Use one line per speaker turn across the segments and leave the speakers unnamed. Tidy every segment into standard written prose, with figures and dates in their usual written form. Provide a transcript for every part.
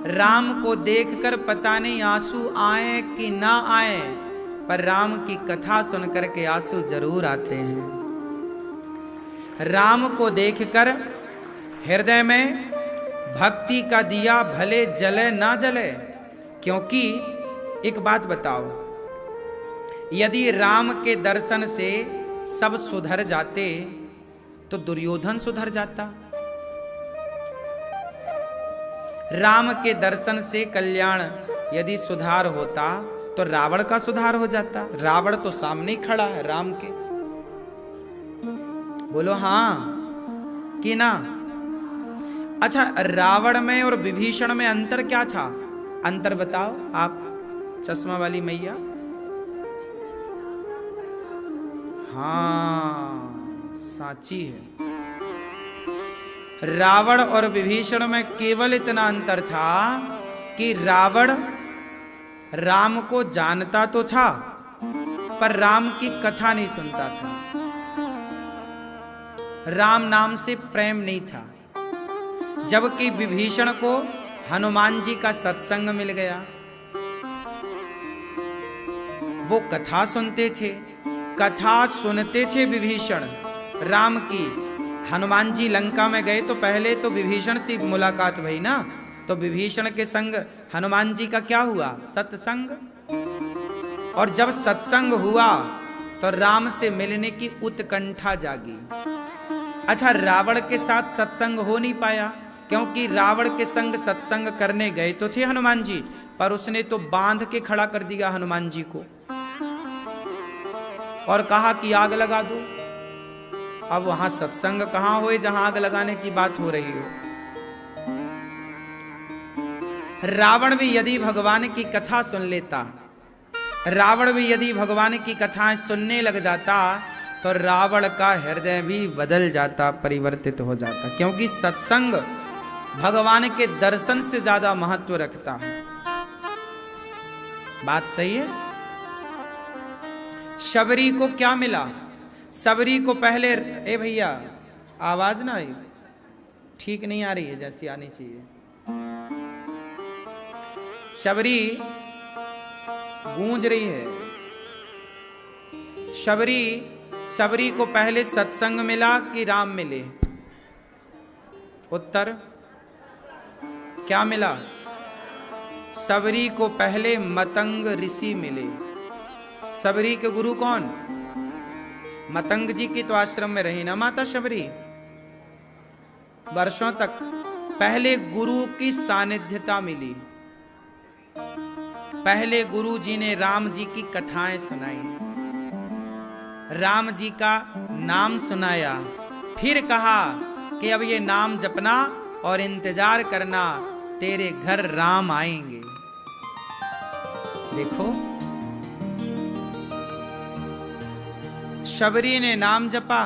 राम को देखकर पता नहीं आंसू आए कि ना आए, पर राम की कथा सुनकर के आंसू जरूर आते हैं। राम को देखकर हृदय में भक्ति का दिया भले जले ना जले। क्योंकि एक बात बताओ, यदि राम के दर्शन से सब सुधर जाते तो दुर्योधन सुधर जाता। राम के दर्शन से कल्याण यदि सुधार होता तो रावण का सुधार हो जाता। रावण तो सामने ही खड़ा है राम के। बोलो हाँ कि ना? अच्छा, रावण में और विभीषण में अंतर क्या था? अंतर बताओ आप, चश्मा वाली मैया। हाँ, साची है। रावण और विभीषण में केवल इतना अंतर था कि रावण राम को जानता तो था, पर राम की कथा नहीं सुनता था। राम नाम से प्रेम नहीं था। जबकि विभीषण को हनुमान जी का सत्संग मिल गया, वो कथा सुनते थे। कथा सुनते थे विभीषण राम की। हनुमान जी लंका में गए तो पहले तो विभीषण से मुलाकात भई ना, तो विभीषण के संग हनुमान जी का क्या हुआ? सत्संग। और जब सत्संग हुआ तो राम से मिलने की उत्कंठा जागी। अच्छा, रावण के साथ सत्संग हो नहीं पाया, क्योंकि रावण के संग सत्संग करने गए तो थे हनुमान जी, पर उसने तो बांध के खड़ा कर दिया हनुमान जी को और कहा कि आग लगा दो। अब वहां सत्संग कहां हुए जहां आग लगाने की बात हो रही हो। रावण भी यदि भगवान की कथा सुन लेता, रावण भी यदि भगवान की कथाएं सुनने लग जाता, तो रावण का हृदय भी बदल जाता, परिवर्तित हो जाता। क्योंकि सत्संग भगवान के दर्शन से ज्यादा महत्व रखता है। बात सही है? शबरी को क्या मिला? शबरी को पहले, ए भैया आवाज ना आई, ठीक नहीं आ रही है जैसी आनी चाहिए। शबरी गूंज रही है। शबरी को पहले सत्संग मिला कि राम मिले? उत्तर क्या मिला? शबरी को पहले मतंग ऋषि मिले। शबरी के गुरु कौन? मतंग जी की तो आश्रम में रही ना माता शबरी वर्षों तक। पहले गुरु की सानिध्यता मिली। पहले गुरु जी ने राम जी की कथाएं सुनाई, राम जी का नाम सुनाया, फिर कहा कि अब ये नाम जपना और इंतजार करना, तेरे घर राम आएंगे। देखो, शबरी ने नाम जपा,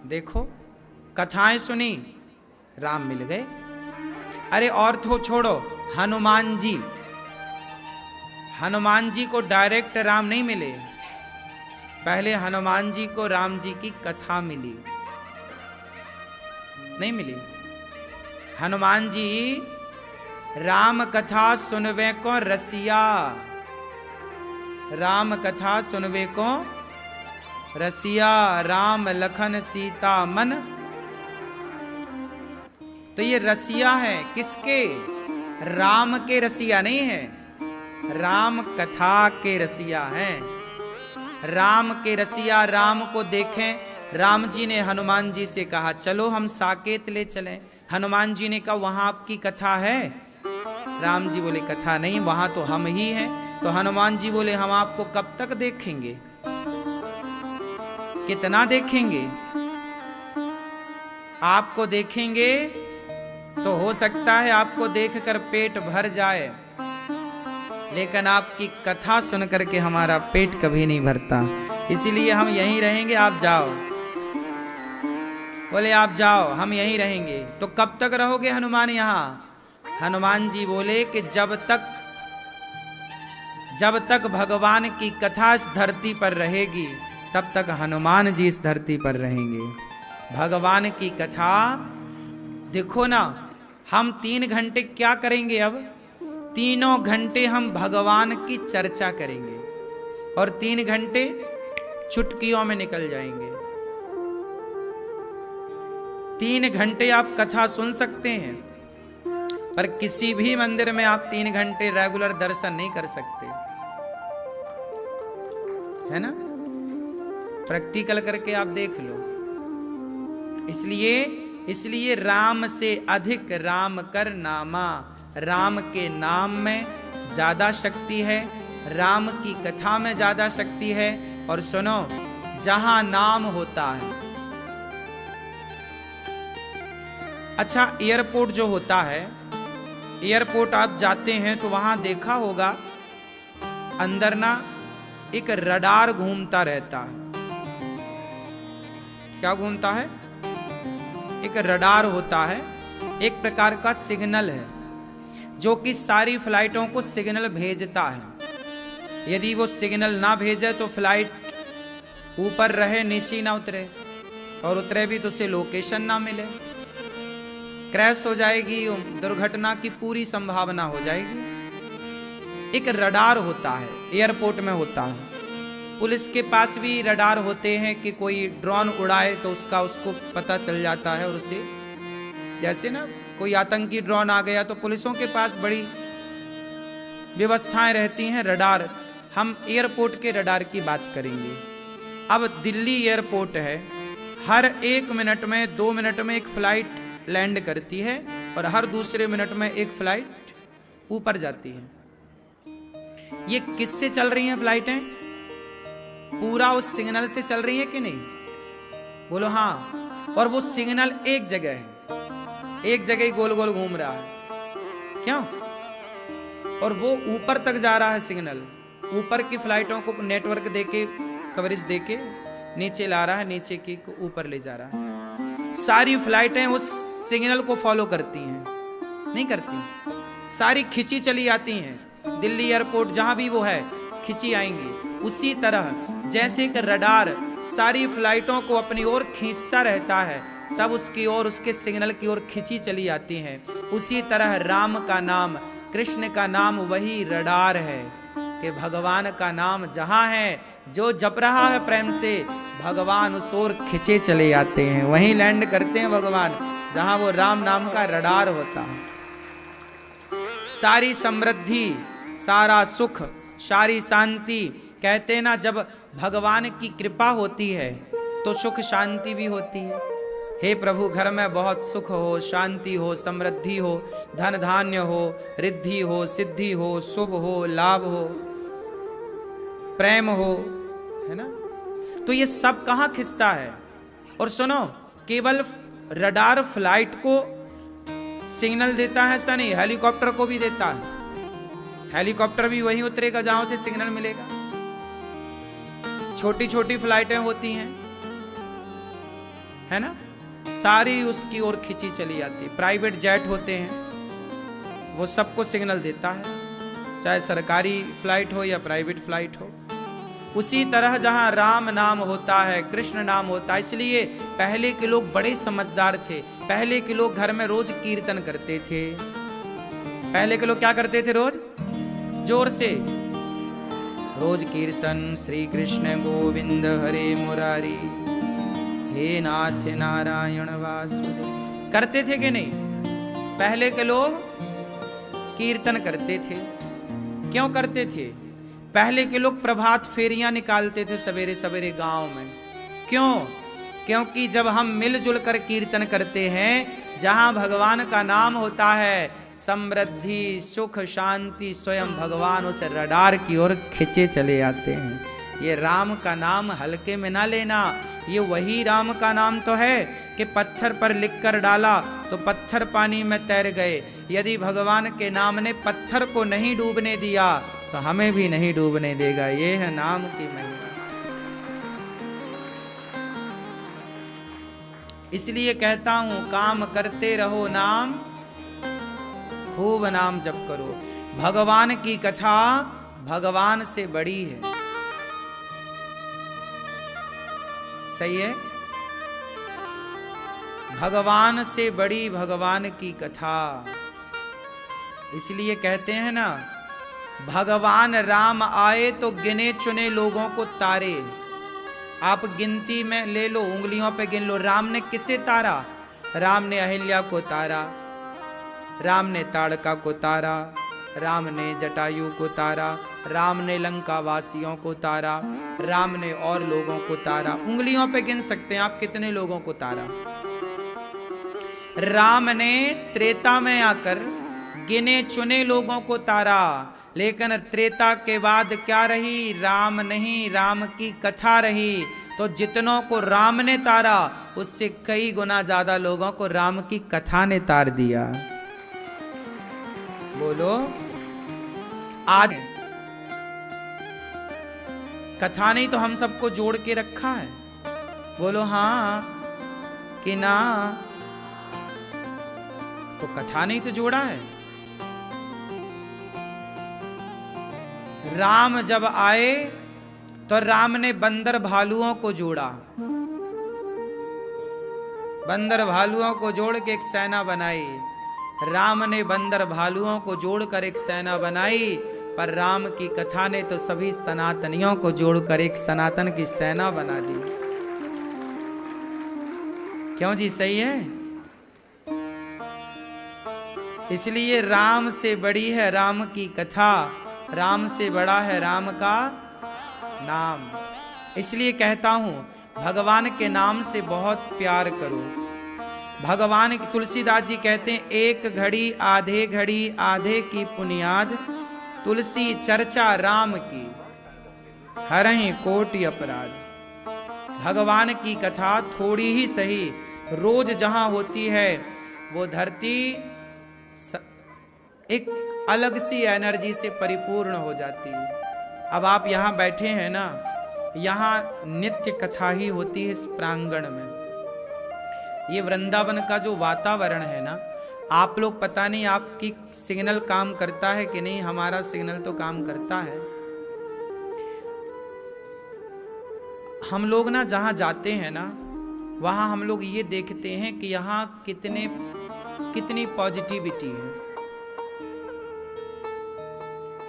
देखो कथाएं सुनी, राम मिल गए। अरे और तो छोड़ो, हनुमान जी को डायरेक्ट राम नहीं मिले, पहले हनुमान जी को राम जी की कथा मिली। नहीं मिली? हनुमान जी राम कथा सुनवे को रसिया, राम कथा सुनवे को रसिया, राम लखन सीता मन। तो ये रसिया है किसके? राम के रसिया नहीं है, राम कथा के रसिया हैं। राम के रसिया राम को देखें। राम जी ने हनुमान जी से कहा चलो हम साकेत ले चलें। हनुमान जी ने कहा वहां आपकी कथा है? राम जी बोले कथा नहीं, वहां तो हम ही हैं। तो हनुमान जी बोले हम आपको कब तक देखेंगे, कितना देखेंगे? आपको देखेंगे तो हो सकता है आपको देखकर पेट भर जाए, लेकिन आपकी कथा सुनकर के हमारा पेट कभी नहीं भरता। इसीलिए हम यहीं रहेंगे, आप जाओ। बोले आप जाओ, हम यहीं रहेंगे। तो कब तक रहोगे हनुमान यहाँ? हनुमान जी बोले कि जब तक भगवान की कथा इस धरती पर रहेगी, तब तक हनुमान जी इस धरती पर रहेंगे। भगवान की कथा देखो ना, हम 3 घंटे क्या करेंगे अब? 3 घंटे हम भगवान की चर्चा करेंगे और 3 घंटे चुटकियों में निकल जाएंगे। 3 घंटे आप कथा सुन सकते हैं, पर किसी भी मंदिर में आप 3 घंटे रेगुलर दर्शन नहीं कर सकते, है ना? प्रैक्टिकल करके आप देख लो। इसलिए राम से अधिक राम कर नामा, राम के नाम में ज्यादा शक्ति है, राम की कथा में ज्यादा शक्ति है। और सुनो, जहां नाम होता है, अच्छा एयरपोर्ट जो होता है, एयरपोर्ट आप जाते हैं तो वहां देखा होगा अंदर ना एक रडार घूमता रहता है। क्या घूमता है? एक रडार होता है, एक प्रकार का सिग्नल है जो कि सारी फ्लाइटों को सिग्नल भेजता है। यदि वो सिग्नल ना भेजे तो फ्लाइट ऊपर रहे नीचे ना उतरे, और उतरे भी तो उसे लोकेशन ना मिले, क्रैश हो जाएगी, दुर्घटना की पूरी संभावना हो जाएगी। एक रडार होता है, एयरपोर्ट में होता है। पुलिस के पास भी रडार होते हैं कि कोई ड्रोन उड़ाए तो उसको पता चल जाता है, और उसे जैसे ना कोई आतंकी ड्रोन आ गया तो पुलिसों के पास बड़ी व्यवस्थाएं रहती हैं। रडार, हम एयरपोर्ट के रडार की बात करेंगे। अब दिल्ली एयरपोर्ट है, हर 1 मिनट में 2 मिनट में एक फ्लाइट लैंड करती है और हर दूसरे मिनट में एक फ्लाइट ऊपर जाती है। ये किससे चल रही हैं फ्लाइटें? पूरा उस सिग्नल से चल रही है कि नहीं? बोलो हाँ। और वो सिग्नल एक जगह है, एक जगह ही गोल गोल घूम रहा है। क्यों? और वो ऊपर तक जा रहा है सिग्नल, ऊपर की फ्लाइटों को नेटवर्क देके, कवरेज देके नीचे ला रहा है, नीचे की को ऊपर ले जा रहा है। सारी फ्लाइटें उस सिग्नल को फॉलो करती हैं? नहीं करती, सारी खिंची चली आती हैं। दिल्ली एयरपोर्ट जहां भी वो है, खिंची आएंगी। उसी तरह जैसे एक रडार सारी फ्लाइटों को अपनी ओर खींचता रहता है, सब उसकी ओर, उसके सिग्नल की ओर खिंची चली आती हैं। उसी तरह राम का नाम, कृष्ण का नाम वही रडार है कि भगवान का नाम जहां है, जो जप रहा है प्रेम से, भगवान उस ओर खिंचे चले आते हैं, वहीं लैंड करते हैं भगवान, जहां वो राम नाम का रडार होता है। सारी समृद्धि, सारा सुख, सारी शांति, कहते ना जब भगवान की कृपा होती है तो सुख शांति भी होती है। हे प्रभु, घर में बहुत सुख हो, शांति हो, समृद्धि हो, धन धान्य हो, रिद्धि हो, सिद्धि हो, शुभ हो, लाभ हो, प्रेम हो, है ना? तो ये सब कहां खिंचता है? और सुनो, केवल रडार फ्लाइट को सिग्नल देता है ऐसा नहीं, हेलीकॉप्टर को भी देता है। हेलीकॉप्टर भी वहीं उतरेगा जहां से सिग्नल मिलेगा। छोटी छोटी फ्लाइटें होती हैं, है ना, सारी उसकी ओर खिंची चली आती है। प्राइवेट जेट होते हैं, वो सबको सिग्नल देता है, चाहे सरकारी फ्लाइट हो या प्राइवेट फ्लाइट हो। उसी तरह जहां राम नाम होता है, कृष्ण नाम होता है, इसलिए पहले के लोग बड़े समझदार थे। पहले के लोग घर में रोज कीर्तन करते थे। पहले के लोग क्या करते थे? रोज जोर से रोज कीर्तन, श्री कृष्ण गोविंद हरे मुरारी, हे नाथ नारायण वासुदेव, करते थे कि नहीं? पहले के लोग कीर्तन करते थे। क्यों करते थे? पहले के लोग प्रभात फेरियां निकालते थे सवेरे सवेरे गांव में। क्यों? क्योंकि जब हम मिलजुल कर कीर्तन करते हैं, जहां भगवान का नाम होता है, समृद्धि, सुख, शांति, स्वयं भगवान उस रडार की ओर खिंचे चले आते हैं। ये राम का नाम हल्के में ना लेना। ये वही राम का नाम तो है कि पत्थर पर लिख कर डाला तो पत्थर पानी में तैर गए। यदि भगवान के नाम ने पत्थर को नहीं डूबने दिया तो हमें भी नहीं डूबने देगा। ये है नाम की महिमा। इसलिए कहता हूं, काम करते रहो नाम, खूब नाम जप करो। भगवान की कथा भगवान से बड़ी है। सही है? भगवान से बड़ी भगवान की कथा। इसलिए कहते हैं ना, भगवान राम आए तो गिने चुने लोगों को तारे। आप गिनती में ले लो, उंगलियों पे गिन लो, राम ने किसे तारा? राम ने अहिल्या को तारा, राम ने ताड़का को तारा, राम ने जटायु को तारा, राम ने लंका वासियों को तारा, राम ने और लोगों को तारा। उंगलियों पे गिन सकते हैं आप कितने लोगों को तारा। राम ने त्रेता में आकर गिने चुने लोगों को तारा, लेकिन त्रेता के बाद क्या रही? राम नहीं, राम की कथा रही। तो जितनों को राम ने तारा, उससे कई गुना ज्यादा लोगों को राम की कथा ने तार दिया। बोलो, आज कथा नहीं तो हम सबको जोड़ के रखा है। बोलो हाँ कि ना? तो कथा नहीं तो जोड़ा है। राम जब आए तो राम ने बंदर भालुओं को जोड़ा, बंदर भालुओं को जोड़ के एक सेना बनाई। राम ने बंदर भालुओं को जोड़कर एक सेना बनाई, पर राम की कथा ने तो सभी सनातनियों को जोड़कर एक सनातन की सेना बना दी। क्यों जी, सही है? इसलिए राम से बड़ी है राम की कथा, राम से बड़ा है राम का नाम। इसलिए कहता हूं, भगवान के नाम से बहुत प्यार करो। भगवान, तुलसीदास जी कहते हैं, एक घड़ी आधे घड़ी आधे की पुनियाद, तुलसी चर्चा राम की हरहि कोटि अपराध। भगवान की कथा थोड़ी ही सही रोज जहां होती है, वो धरती एक अलग सी एनर्जी से परिपूर्ण हो जाती है। अब आप यहाँ बैठे हैं ना, यहाँ नित्य कथा ही होती है इस प्रांगण में। ये वृंदावन का जो वातावरण है ना, आप लोग पता नहीं आपकी सिग्नल काम करता है कि नहीं, हमारा सिग्नल तो काम करता है। हम लोग ना जहाँ जाते हैं ना, वहाँ हम लोग ये देखते हैं कि यहाँ कितनी पॉजिटिविटी है।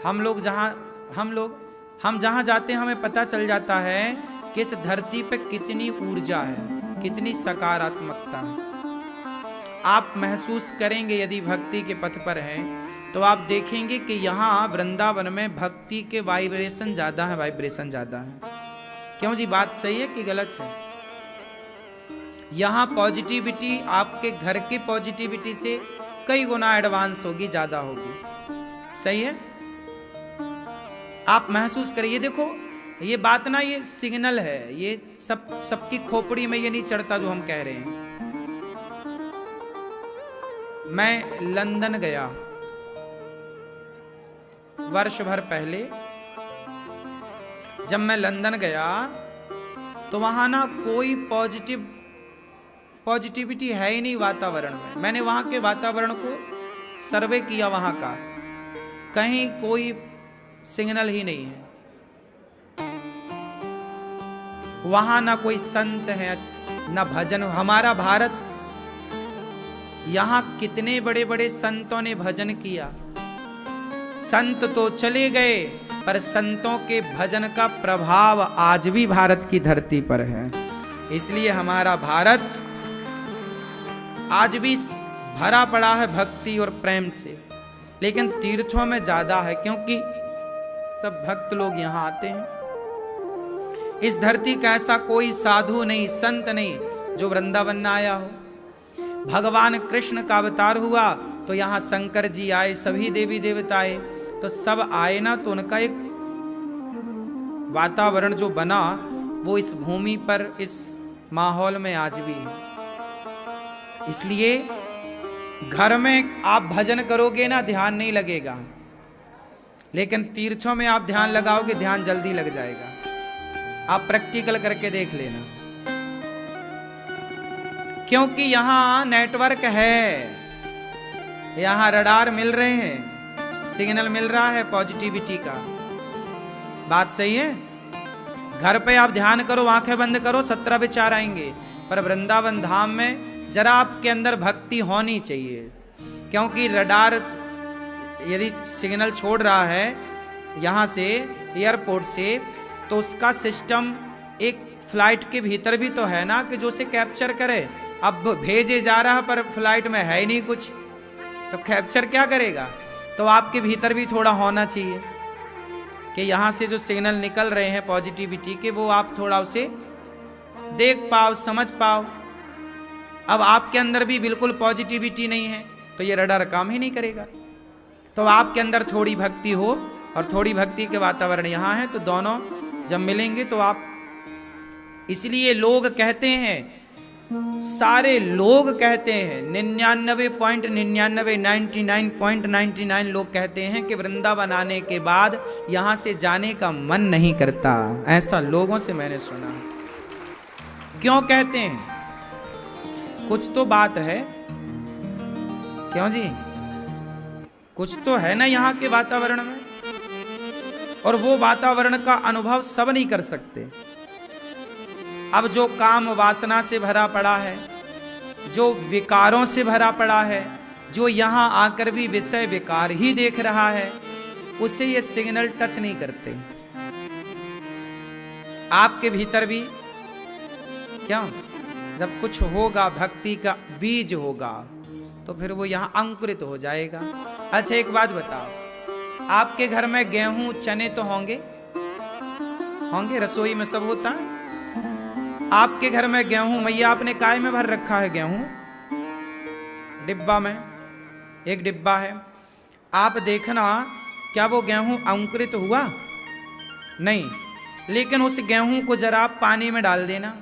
हम जहां जाते हैं, हमें पता चल जाता है कि इस धरती पे कितनी ऊर्जा है, कितनी सकारात्मकता है। आप महसूस करेंगे यदि भक्ति के पथ पर हैं, तो आप देखेंगे कि यहाँ वृंदावन में भक्ति के वाइब्रेशन ज्यादा है, वाइब्रेशन ज्यादा है। क्यों जी, बात सही है कि गलत है? यहाँ पॉजिटिविटी आपके घर की पॉजिटिविटी से कई गुना एडवांस होगी, ज्यादा होगी। सही है? आप महसूस करिए। ये देखो, ये बात ना, ये सिग्नल है, ये सबकी खोपड़ी में ये नहीं चढ़ता जो हम कह रहे हैं। मैं लंदन गया वर्ष भर पहले। जब मैं लंदन गया तो वहां ना कोई पॉजिटिविटी है ही नहीं वातावरण में। मैंने वहां के वातावरण को सर्वे किया, वहां का कहीं कोई सिग्नल ही नहीं है। वहां ना कोई संत है, ना भजन। हमारा भारत, यहां कितने बड़े बड़े संतों ने भजन किया। संत तो चले गए, पर संतों के भजन का प्रभाव आज भी भारत की धरती पर है। इसलिए हमारा भारत आज भी भरा पड़ा है भक्ति और प्रेम से, लेकिन तीर्थों में ज्यादा है, क्योंकि सब भक्त लोग यहां आते हैं। इस धरती का ऐसा कोई साधु नहीं, संत नहीं जो वृंदावन न आया हो। भगवान कृष्ण का अवतार हुआ तो यहां शंकर जी आए, सभी देवी देवता आए, तो सब आए ना, तो उनका एक वातावरण जो बना वो इस भूमि पर, इस माहौल में आज भी है। इसलिए घर में आप भजन करोगे ना, ध्यान नहीं लगेगा, लेकिन तीर्थों में आप ध्यान लगाओगे, ध्यान जल्दी लग जाएगा। आप प्रैक्टिकल करके देख लेना, क्योंकि यहां नेटवर्क है, यहां रडार मिल रहे हैं, सिग्नल मिल रहा है पॉजिटिविटी का। बात सही है? घर पे आप ध्यान करो, आंखें बंद करो, 17 विचार आएंगे, पर वृंदावन धाम में जरा आपके अंदर भक्ति होनी चाहिए, क्योंकि रडार यदि सिग्नल छोड़ रहा है यहाँ से एयरपोर्ट से, तो उसका सिस्टम एक फ्लाइट के भीतर भी तो है ना कि जो उसे कैप्चर करे। अब भेजे जा रहा पर फ्लाइट में है ही नहीं कुछ, तो कैप्चर क्या करेगा? तो आपके भीतर भी थोड़ा होना चाहिए कि यहाँ से जो सिग्नल निकल रहे हैं पॉजिटिविटी के, वो आप थोड़ा उसे देख पाओ, समझ पाओ। अब आपके अंदर भी बिल्कुल पॉजिटिविटी नहीं है तो ये रडार काम ही नहीं करेगा। तो आपके अंदर थोड़ी भक्ति हो और थोड़ी भक्ति के वातावरण यहाँ है, तो दोनों जब मिलेंगे तो आप, इसलिए लोग कहते हैं, सारे लोग कहते हैं 99.99 लोग कहते हैं कि वृंदावन आने के बाद यहां से जाने का मन नहीं करता। ऐसा लोगों से मैंने सुना। क्यों कहते हैं? कुछ तो बात है। क्यों जी? कुछ तो है ना यहाँ के वातावरण में, और वो वातावरण का अनुभव सब नहीं कर सकते। अब जो काम वासना से भरा पड़ा है, जो विकारों से भरा पड़ा है, जो यहाँ आकर भी विषय विकार ही देख रहा है, उसे ये सिग्नल टच नहीं करते। आपके भीतर भी क्या, जब कुछ होगा, भक्ति का बीज होगा, तो फिर वो यहाँ अंकुरित हो जाएगा। अच्छा एक बात बताओ, आपके घर में गेहूं चने तो होंगे, होंगे, रसोई में सब होता है। आपके घर में गेहूं, मैया आपने काय में भर रखा है? गेहूं डिब्बा में, एक डिब्बा है। आप देखना क्या वो गेहूं अंकुरित हुआ? नहीं। लेकिन उस गेहूं को जरा आप पानी में डाल देना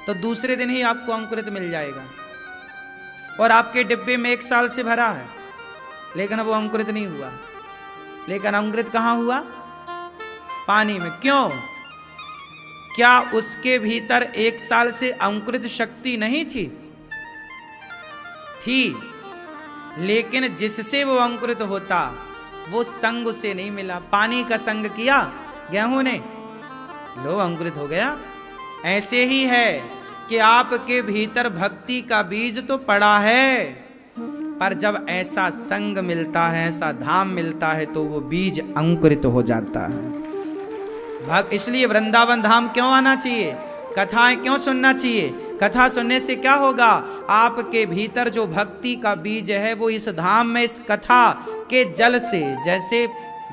तो दूसरे दिन ही आपको अंकुरित मिल जाएगा। और आपके डिब्बे में 1 साल से भरा है, लेकिन वो अंकुरित नहीं हुआ। लेकिन अंकुरित कहां हुआ? पानी में। क्यों? क्या उसके भीतर 1 साल से अंकुरित शक्ति नहीं थी? थी, लेकिन जिससे वो अंकुरित होता वो संग उसे नहीं मिला। पानी का संग किया गेहूं ने, लो अंकुरित हो गया। ऐसे ही है कि आपके भीतर भक्ति का बीज तो पड़ा है, पर जब ऐसा संग मिलता है, ऐसा धाम मिलता है, तो वो बीज अंकुरित हो जाता है। इसलिए वृंदावन धाम क्यों आना चाहिए? कथाएं क्यों सुनना चाहिए? कथा सुनने से क्या होगा? आपके भीतर जो भक्ति का बीज है वो इस धाम में, इस कथा के जल से, जैसे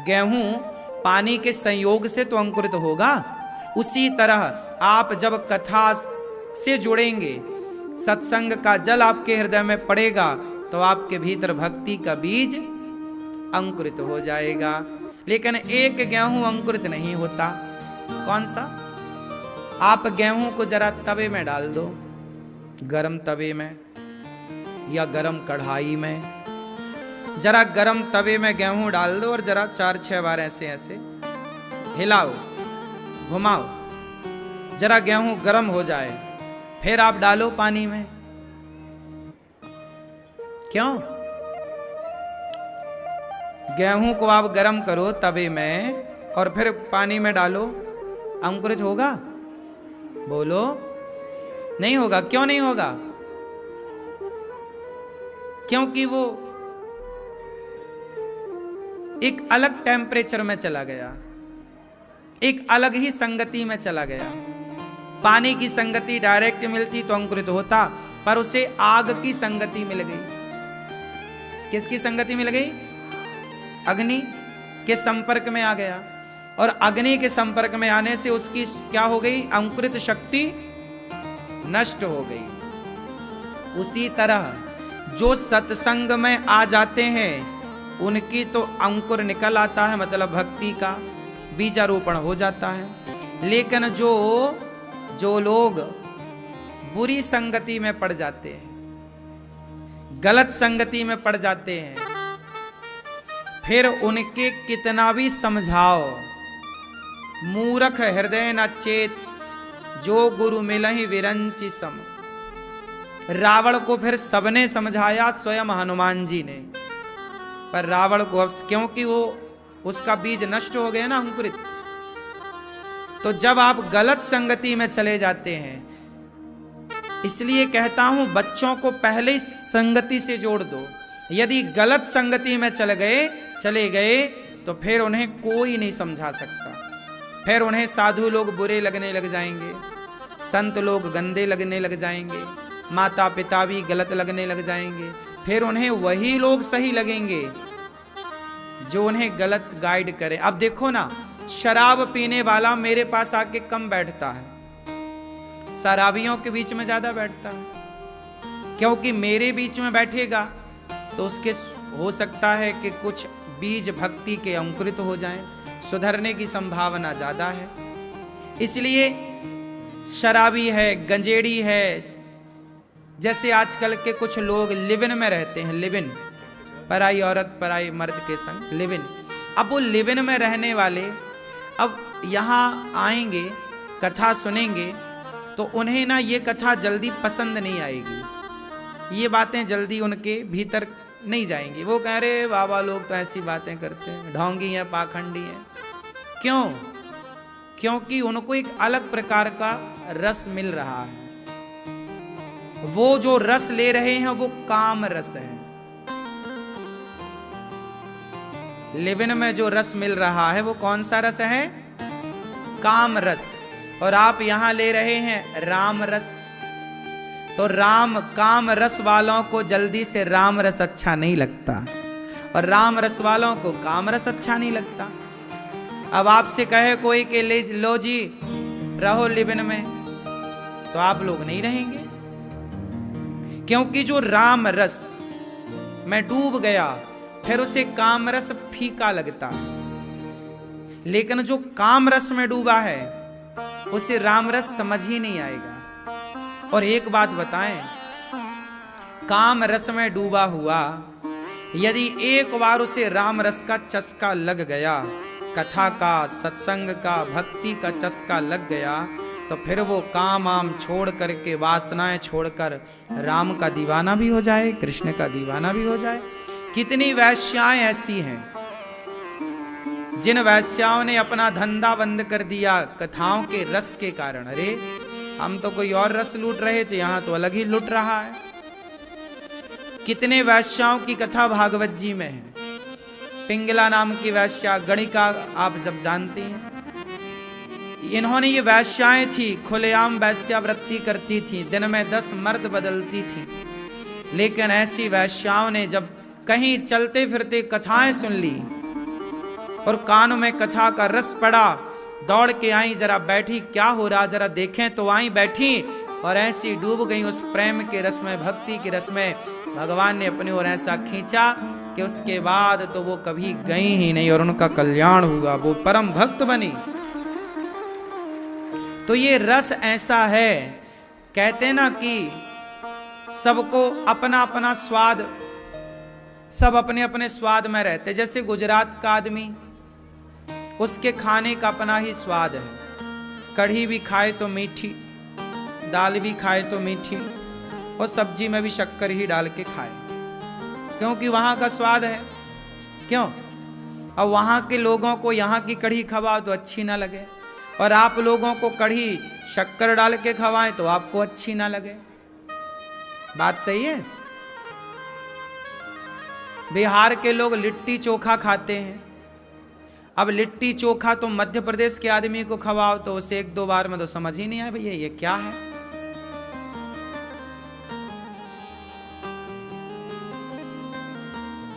गेहूं पानी के संयोग से तो अंकुरित होगा, उसी तरह आप जब कथा से जुड़ेंगे, सत्संग का जल आपके हृदय में पड़ेगा, तो आपके भीतर भक्ति का बीज अंकुरित हो जाएगा। लेकिन एक गेहूं अंकुरित नहीं होता। कौन सा? आप गेहूं को जरा तवे में डाल दो, गरम तवे में या गरम कढ़ाई में, जरा गरम तवे में गेहूं डाल दो और जरा 4-6 बार ऐसे ऐसे हिलाओ, घुमाओ, जरा गेहूं गरम हो जाए, फिर आप डालो पानी में। क्यों? गेहूं को आप गरम करो तवे में और फिर पानी में डालो, अंकुरित होगा? बोलो, नहीं होगा। क्यों नहीं होगा? क्योंकि वो एक अलग टेम्परेचर में चला गया, एक अलग ही संगति में चला गया। पानी की संगति डायरेक्ट मिलती तो अंकुरित होता, पर उसे आग की संगति मिल गई। किसकी संगति मिल गई? अग्नि के संपर्क में आ गया, और अग्नि के संपर्क में आने से उसकी क्या हो गई? अंकुरित शक्ति नष्ट हो गई। उसी तरह जो सत्संग में आ जाते हैं उनकी तो अंकुर निकल आता है, मतलब भक्ति का बीजारोपण हो जाता है। लेकिन जो लोग बुरी संगति में पड़ जाते हैं, गलत संगति में पड़ जाते हैं, फिर उनके कितना भी समझाओ, मूर्ख हृदय न चेत, जो गुरु मिलहि विरंचि सम। रावण को फिर सबने समझाया, स्वयं हनुमान जी ने, पर रावण को, क्योंकि वो उसका बीज नष्ट हो गया ना, अंकुरित। तो जब आप गलत संगति में चले जाते हैं, इसलिए कहता हूं बच्चों को पहले ही संगति से जोड़ दो। यदि गलत संगति में चले गए तो फिर उन्हें कोई नहीं समझा सकता। फिर उन्हें साधु लोग बुरे लगने लग जाएंगे, संत लोग गंदे लगने लग जाएंगे, माता पिता भी गलत लगने लग जाएंगे। फिर उन्हें वही लोग सही लगेंगे जो उन्हें गलत गाइड करे। अब देखो ना, शराब पीने वाला मेरे पास आके कम बैठता है, शराबियों के बीच में ज्यादा बैठता है, क्योंकि मेरे बीच में बैठेगा तो उसके हो सकता है कि कुछ बीज भक्ति के अंकुरित हो जाएं, सुधरने की संभावना ज्यादा है। इसलिए शराबी है, गंजेड़ी है, जैसे आजकल के कुछ लोग लिव इन में रहते हैं, लिव इन, पराई औरत पराई मर्द के संग लिव इन। अब वो लिव इन में रहने वाले अब यहाँ आएंगे, कथा सुनेंगे तो उन्हें ना ये कथा जल्दी पसंद नहीं आएगी, ये बातें जल्दी उनके भीतर नहीं जाएंगी। वो कह रहे बाबा लोग तो ऐसी बातें करते हैं, ढोंगी हैं, पाखंडी हैं। क्यों? क्योंकि उनको एक अलग प्रकार का रस मिल रहा है। वो जो रस ले रहे हैं वो काम रस है। लिविन में जो रस मिल रहा है वो कौन सा रस है? काम रस। और आप यहां ले रहे हैं राम रस। तो राम काम रस वालों को जल्दी से राम रस अच्छा नहीं लगता, और राम रस वालों को काम रस अच्छा नहीं लगता। अब आपसे कहे कोई के ले लो जी रहो लिविन में, तो आप लोग नहीं रहेंगे, क्योंकि जो राम रस में डूब गया फिर उसे काम रस फीका लगता, लेकिन जो काम रस में डूबा है उसे राम रस समझ ही नहीं आएगा। और एक बात बताएं, काम रस में डूबा हुआ यदि एक बार उसे राम रस का चस्का लग गया, कथा का, सत्संग का, भक्ति का चस्का लग गया, तो फिर वो काम आम छोड़ करके, वासनाएं छोड़कर राम का दीवाना भी हो जाए, कृष्ण का दीवाना भी हो जाए। कितनी वैश्याएं ऐसी हैं जिन वैश्याओं ने अपना धंधा बंद कर दिया कथाओं के रस के कारण। अरे हम तो कोई और रस लूट रहे थे, यहां तो अलग ही लूट रहा है। कितने वैश्याओं की कथा भागवत जी में है। पिंगला नाम की वैश्या, गणिका आप जब जानती हैं, इन्होंने ये वैश्याएं थी, खुलेआम वैश्यावृत्ति करती थी, दिन में 10 मर्द बदलती थी। लेकिन ऐसी वैश्याओं ने जब कहीं चलते फिरते कथाएं सुन ली और कानों में कथा का रस पड़ा, दौड़ के आई, जरा बैठी, क्या हो रहा जरा देखें, तो आई बैठी और ऐसी डूब गई उस प्रेम के रस में, भक्ति के रस में। भगवान ने अपनी ओर ऐसा खींचा कि उसके बाद तो वो कभी गई ही नहीं और उनका कल्याण हुआ, वो परम भक्त बनी। तो ये रस ऐसा है, कहते ना कि सबको अपना अपना स्वाद, सब अपने अपने स्वाद में रहते। जैसे गुजरात का आदमी, उसके खाने का अपना ही स्वाद है, कढ़ी भी खाए तो मीठी, दाल भी खाए तो मीठी, और सब्जी में भी शक्कर ही डाल के खाए, क्योंकि वहां का स्वाद है। क्यों? और वहां के लोगों को यहाँ की कढ़ी खवाओ तो अच्छी ना लगे, और आप लोगों को कढ़ी शक्कर डाल के खवाएं तो आपको अच्छी ना लगे। बात सही है? बिहार के लोग लिट्टी चोखा खाते हैं। अब लिट्टी चोखा तो मध्य प्रदेश के आदमी को खवाओ तो उसे 1-2 बार में तो समझ ही नहीं आए भैया ये क्या है।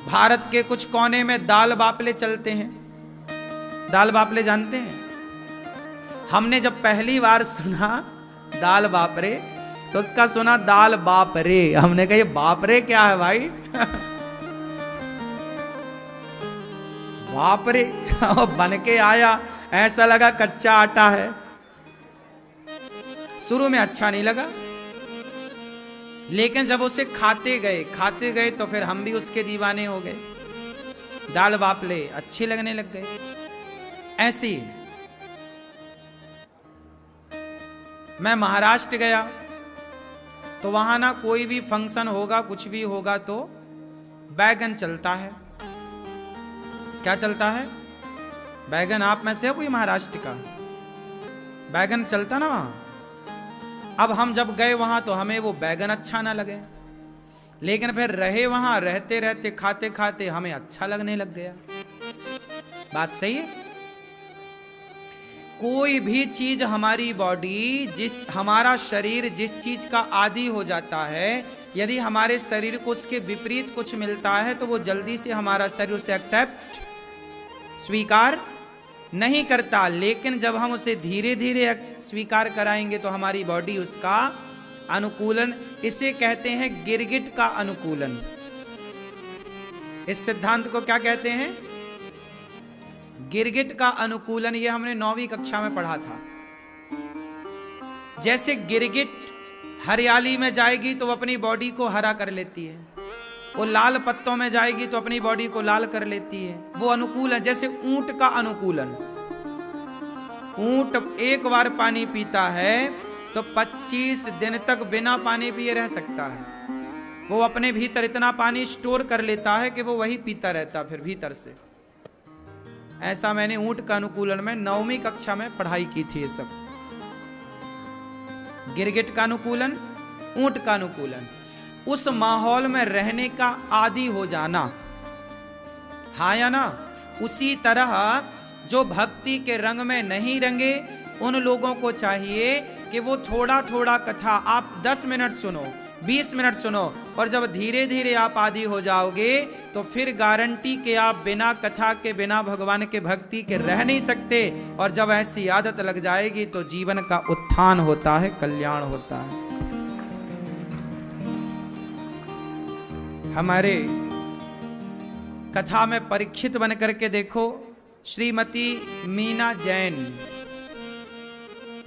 भारत के कुछ कोने में दाल बापले चलते हैं। दाल बापले जानते हैं? हमने जब पहली बार सुना दाल बापरे तो उसका सुना दाल बापरे, हमने कहा ये बापरे क्या है भाई? बापरे बन के आया, ऐसा लगा कच्चा आटा है। शुरू में अच्छा नहीं लगा, लेकिन जब उसे खाते गए तो फिर हम भी उसके दीवाने हो गए। दाल बापले अच्छे लगने लग गए। ऐसे ही मैं महाराष्ट्र गया तो वहां ना कोई भी फंक्शन होगा, कुछ भी होगा तो बैगन चलता है। क्या चलता है? बैगन। आप में से है कोई महाराष्ट्र का? बैगन चलता ना वहां। अब हम जब गए वहां तो हमें वो बैगन अच्छा ना लगे, लेकिन फिर रहे वहां, रहते रहते खाते खाते हमें अच्छा लगने लग गया। बात सही है। कोई भी चीज हमारी बॉडी, हमारा शरीर जिस चीज का आदी हो जाता है, यदि हमारे शरीर को उसके विपरीत कुछ मिलता है तो वो जल्दी से हमारा शरीर उसे एक्सेप्ट, स्वीकार नहीं करता। लेकिन जब हम उसे धीरे धीरे स्वीकार कराएंगे तो हमारी बॉडी उसका अनुकूलन, इसे कहते हैं गिरगिट का अनुकूलन। इस सिद्धांत को क्या कहते हैं? गिरगिट का अनुकूलन। ये हमने 9वीं कक्षा में पढ़ा था। जैसे गिरगिट हरियाली में जाएगी तो वो अपनी बॉडी को हरा कर लेती है, वो लाल पत्तों में जाएगी तो अपनी बॉडी को लाल कर लेती है, वो अनुकूल है। जैसे ऊंट का अनुकूलन, ऊंट एक बार पानी पीता है तो 25 दिन तक बिना पानी पिए रह सकता है। वो अपने भीतर इतना पानी स्टोर कर लेता है कि वो वही पीता रहता फिर भीतर से। ऐसा मैंने ऊंट का अनुकूलन में 9वीं कक्षा में पढ़ाई की थी। ये सब गिरगिट का अनुकूलन, ऊंट का अनुकूलन, उस माहौल में रहने का आदी हो जाना, हाँ या ना? उसी तरह जो भक्ति के रंग में नहीं रंगे उन लोगों को चाहिए कि वो थोड़ा थोड़ा कथा आप 10 मिनट सुनो, 20 मिनट सुनो, और जब धीरे धीरे आप आदी हो जाओगे तो फिर गारंटी के आप बिना कथा के, बिना भगवान के भक्ति के रह नहीं सकते। और जब ऐसी आदत लग जाएगी तो जीवन का उत्थान होता है, कल्याण होता है। हमारे कथा में परीक्षित बन करके देखो, श्रीमती मीना जैन,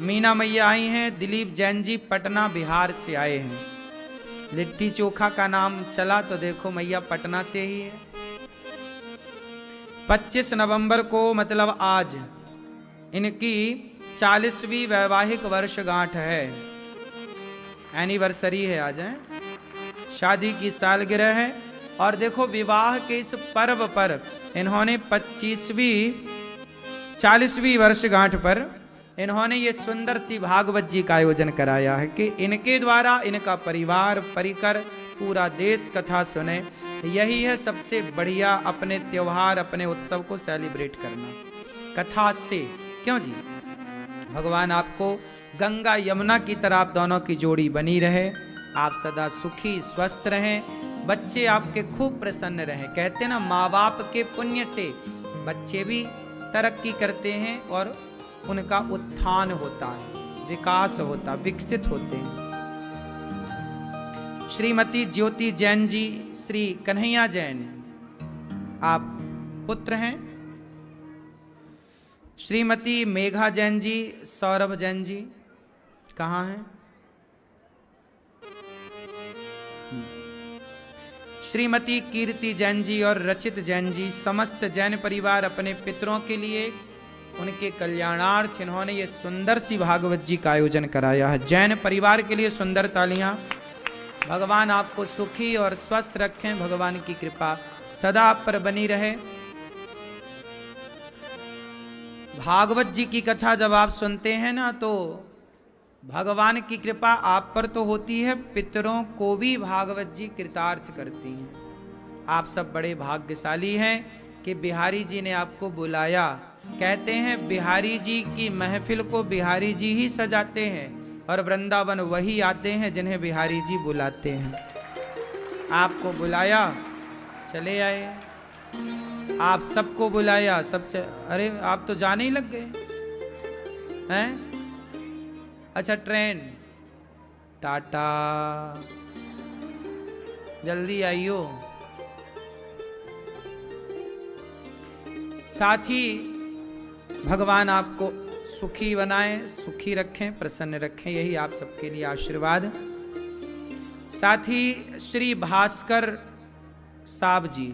मीना मैया आई हैं। दिलीप जैन जी पटना बिहार से आए हैं। लिट्टी चोखा का नाम चला तो देखो मैया पटना से ही है। 25 नवंबर को मतलब आज इनकी 40वीं वैवाहिक वर्षगांठ है, एनिवर्सरी है आज, है शादी की सालगिरह है। और देखो विवाह के इस पर्व पर इन्होंने 40वीं वर्षगांठ पर इन्होंने ये सुंदर सी भागवत जी का आयोजन कराया है कि इनके द्वारा इनका परिवार परिकर पूरा देश कथा सुने। यही है सबसे बढ़िया अपने त्योहार, अपने उत्सव को सेलिब्रेट करना कथा से। क्यों जी? भगवान आपको गंगा यमुना की तरह आप दोनों की जोड़ी बनी रहे, आप सदा सुखी स्वस्थ रहें, बच्चे आपके खूब प्रसन्न रहें। कहते हैं ना, माँ बाप के पुण्य से बच्चे भी तरक्की करते हैं और उनका उत्थान होता है, विकास होता, विकसित होते हैं। श्रीमती ज्योति जैन जी, श्री कन्हैया जैन आप पुत्र हैं। श्रीमती मेघा जैन जी, सौरभ जैन जी कहाँ हैं? श्रीमती कीर्ति जैन जी और रचित जैन जी, समस्त जैन परिवार अपने पितरों के लिए, उनके कल्याणार्थ इन्होंने ये सुंदर सी भागवत जी का आयोजन कराया है। जैन परिवार के लिए सुंदर तालियां। भगवान आपको सुखी और स्वस्थ रखें, भगवान की कृपा सदा आप पर बनी रहे। भागवत जी की कथा जब आप सुनते हैं ना तो भगवान की कृपा आप पर तो होती है, पितरों को भी भागवत जी कृतार्थ करती हैं। आप सब बड़े भाग्यशाली हैं कि बिहारी जी ने आपको बुलाया। कहते हैं बिहारी जी की महफिल को बिहारी जी ही सजाते हैं और वृंदावन वही आते हैं जिन्हें बिहारी जी बुलाते हैं। आपको बुलाया, चले आए। आप सबको बुलाया, अरे आप तो जाने ही लग गए हैं। अच्छा, ट्रेन टाटा, जल्दी आइयो। साथ ही भगवान आपको सुखी बनाएं, सुखी रखें, प्रसन्न रखें, यही आप सबके लिए आशीर्वाद। साथ ही श्री भास्कर साहब जी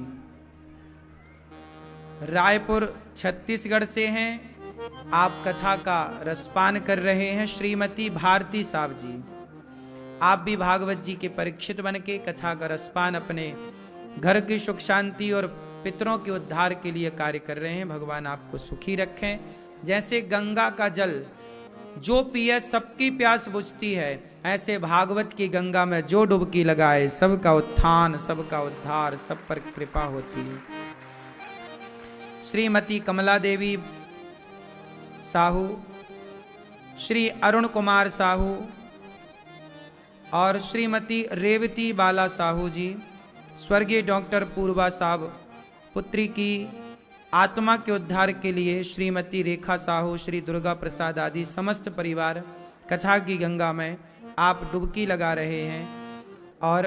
रायपुर छत्तीसगढ़ से हैं, आप कथा का रसपान कर रहे हैं। श्रीमती भारती साहब जी, आप भी भागवत जी के परीक्षित बन के कथा का रसपान अपने घर की सुख शांति और पितरों के उद्धार के लिए कार्य कर रहे हैं। भगवान आपको सुखी रखें। जैसे गंगा का जल जो पिए सबकी प्यास बुझती है, ऐसे भागवत की गंगा में जो डुबकी लगाए सबका उत्थान, सबका उद्धार, सब पर कृपा होती है। श्रीमती कमला देवी साहू, श्री अरुण कुमार साहू और श्रीमती रेवती बाला साहू जी, स्वर्गीय डॉक्टर पूर्वा साहब पुत्री की आत्मा के उद्धार के लिए श्रीमती रेखा साहू, श्री दुर्गा प्रसाद आदि समस्त परिवार कथा की गंगा में आप डुबकी लगा रहे हैं और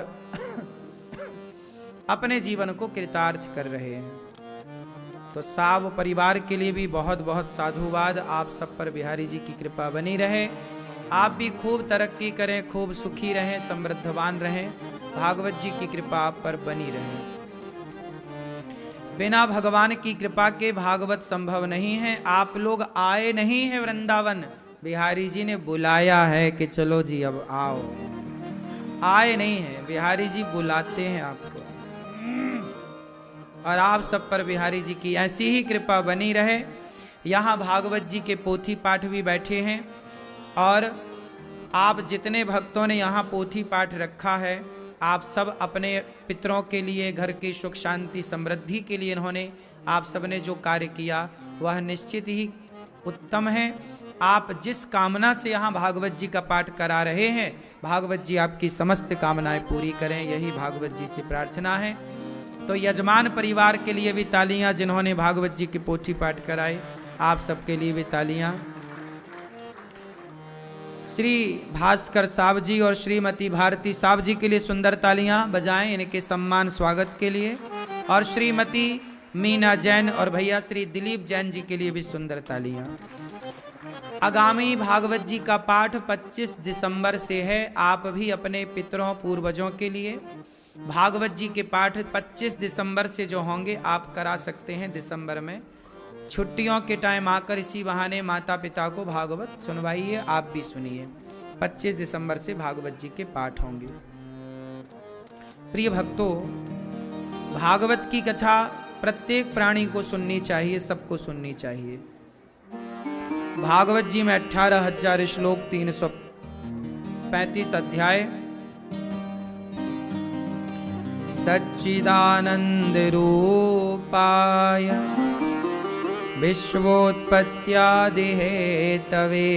अपने जीवन को कृतार्थ कर रहे हैं। तो साव परिवार के लिए भी बहुत बहुत साधुवाद। आप सब पर बिहारी जी की कृपा बनी रहे, आप भी खूब तरक्की करें, खूब सुखी रहें, समृद्धवान रहें, भागवत जी की कृपा आप पर बनी रहे। बिना भगवान की कृपा के भागवत संभव नहीं है। आप लोग आए नहीं हैं वृंदावन, बिहारी जी ने बुलाया है कि चलो जी अब आओ। आए नहीं हैं, बिहारी जी बुलाते हैं आपको। और आप सब पर बिहारी जी की ऐसी ही कृपा बनी रहे। यहाँ भागवत जी के पोथी पाठ भी बैठे हैं और आप जितने भक्तों ने यहाँ पोथी पाठ रखा है, आप सब अपने पितरों के लिए, घर की सुख शांति समृद्धि के लिए इन्होंने आप सब ने जो कार्य किया वह निश्चित ही उत्तम है। आप जिस कामना से यहाँ भागवत जी का पाठ करा रहे हैं, भागवत जी आपकी समस्त कामनाएं पूरी करें, यही भागवत जी से प्रार्थना है। तो यजमान परिवार के लिए भी तालियां, जिन्होंने भागवत जी की पोथी पाठ कराए, आप सबके लिए भी तालियां। श्री भास्कर साहब जी और श्रीमती भारती साहब जी के लिए सुंदर तालियां बजाएं इनके सम्मान स्वागत के लिए। और श्रीमती मीना जैन और भैया श्री दिलीप जैन जी के लिए भी सुंदर तालियां। आगामी भागवत जी का पाठ 25 दिसंबर से है। आप भी अपने पितरों पूर्वजों के लिए भागवत जी के पाठ 25 दिसंबर से जो होंगे आप करा सकते हैं। दिसंबर में छुट्टियों के टाइम आकर इसी बहाने माता पिता को भागवत सुनवाइए, आप भी सुनिए। 25 दिसंबर से भागवत जी के पाठ होंगे। प्रिय भक्तों, भागवत की कथा प्रत्येक प्राणी को सुननी चाहिए, सबको सुननी चाहिए। भागवत जी में 18,000 श्लोक, 335 अध्याय। सच्चिदानंद रूपाय विश्वोत्पत्त्यादि हेतवे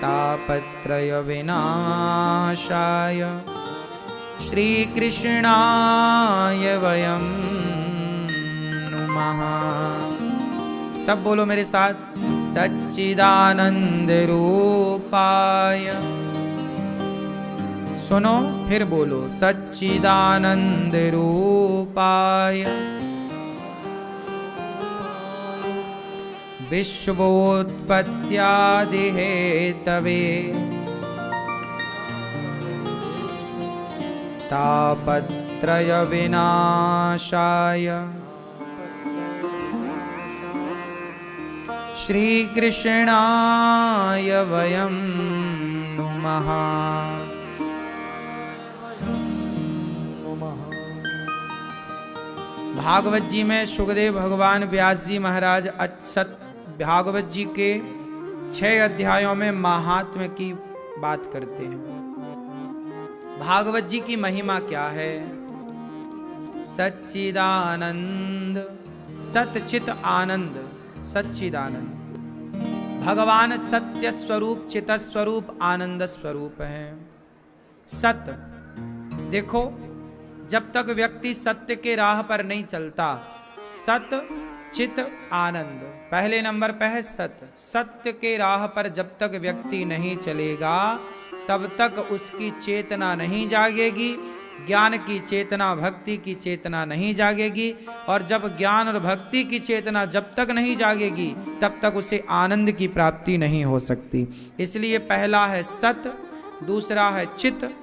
तापत्रय विनाशाय श्रीकृष्णाय वयं नुमः। सब बोलो मेरे साथ, सच्चिदानंद रूपाय। सुनो फिर बोलो, सच्चिदानंद रूपाय विश्वोत्पत्त्यादि हेतवे तापत्रय विनाशाय श्रीकृष्णाय वयं नुमः। भागवत जी में सुखदेव भगवान व्यास जी महाराज भागवत जी के 6 अध्यायों में महात्म्य की बात करते हैं। भागवत जी की महिमा क्या है? सच्चिदानंद, सतचित आनंद, सच्चिदानंद। भगवान सत्य स्वरूप, चित स्वरूप, आनंद स्वरूप है। सत, देखो जब तक व्यक्ति सत्य के राह पर नहीं चलता, सत चित आनंद, पहले नंबर पर है सत्य। सत्य के राह पर जब तक व्यक्ति नहीं चलेगा तब तक उसकी चेतना नहीं जागेगी, ज्ञान की चेतना, भक्ति की चेतना नहीं जागेगी। और जब ज्ञान और भक्ति की चेतना जब तक नहीं जागेगी तब तक उसे आनंद की प्राप्ति नहीं हो सकती। इसलिए पहला है सत, दूसरा है चित,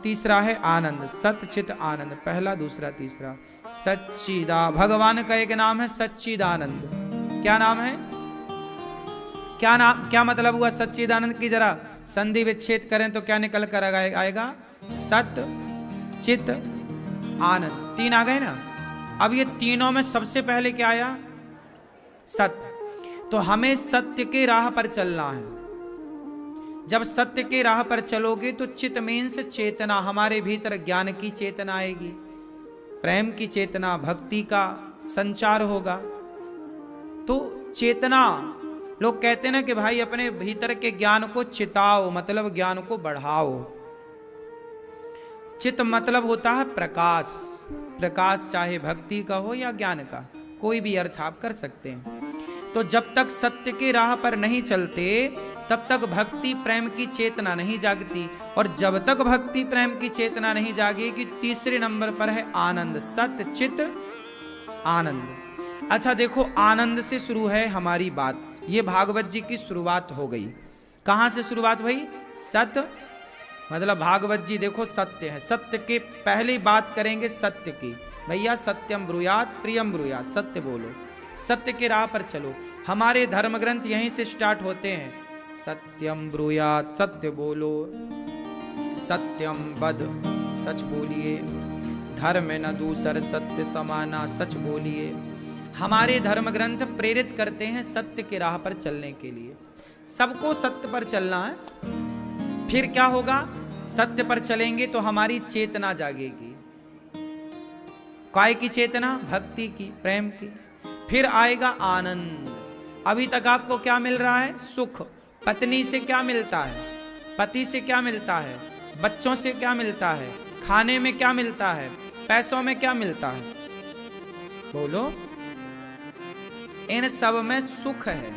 तीसरा है आनंद। सत चित आनंद, पहला दूसरा तीसरा। सच्चिदा, भगवान का एक नाम है सच्चिदानंद। क्या नाम है? क्या नाम, क्या मतलब हुआ सच्चिदानंद की? जरा संधि विच्छेद करें तो क्या निकल कर आएगा? सत चित आनंद। 3 आ गए ना। अब ये तीनों में सबसे पहले क्या आया? सत। तो हमें सत्य के राह पर चलना है। जब सत्य के राह पर चलोगे तो चित्त में से चेतना, हमारे भीतर ज्ञान की चेतना आएगी, प्रेम की चेतना, भक्ति का संचार होगा। तो चेतना, लोग कहते हैं ना कि भाई अपने भीतर के ज्ञान को चिताओ, मतलब ज्ञान को बढ़ाओ। चित्त मतलब होता है प्रकाश। प्रकाश चाहे भक्ति का हो या ज्ञान का, कोई भी अर्थ आप कर सकते हैं। तो जब तक सत्य के राह पर नहीं चलते तब तक भक्ति प्रेम की चेतना नहीं जागती, और जब तक भक्ति प्रेम की चेतना नहीं जागेगी, तीसरे नंबर पर है आनंद। सत्य चित आनंद। अच्छा देखो, आनंद से शुरू है हमारी बात। ये भागवत जी की शुरुआत हो गई। कहां से शुरुआत हुई? सत्य, मतलब भागवत जी देखो सत्य है। सत्य के पहले बात करेंगे सत्य की। भैया सत्यम ब्रूयात प्रियम ब्रूयात, सत्य बोलो, सत्य के राह पर चलो। हमारे धर्म ग्रंथ यहीं से स्टार्ट होते हैं। सत्यम ब्रूयात, सत्य बोलो, सत्यम वद, सच बोलिए, धर्म न दूसर सत्य समाना, सच बोलिए। हमारे धर्म ग्रंथ प्रेरित करते हैं सत्य के राह पर चलने के लिए। सबको सत्य पर चलना है। फिर क्या होगा? सत्य पर चलेंगे तो हमारी चेतना जागेगी। काय की चेतना? भक्ति की, प्रेम की। फिर आएगा आनंद। अभी तक आपको क्या मिल रहा है? सुख। पत्नी से क्या मिलता है? पति से क्या मिलता है? बच्चों से क्या मिलता है? खाने में क्या मिलता है? पैसों में क्या मिलता है? बोलो। इन सब में सुख है।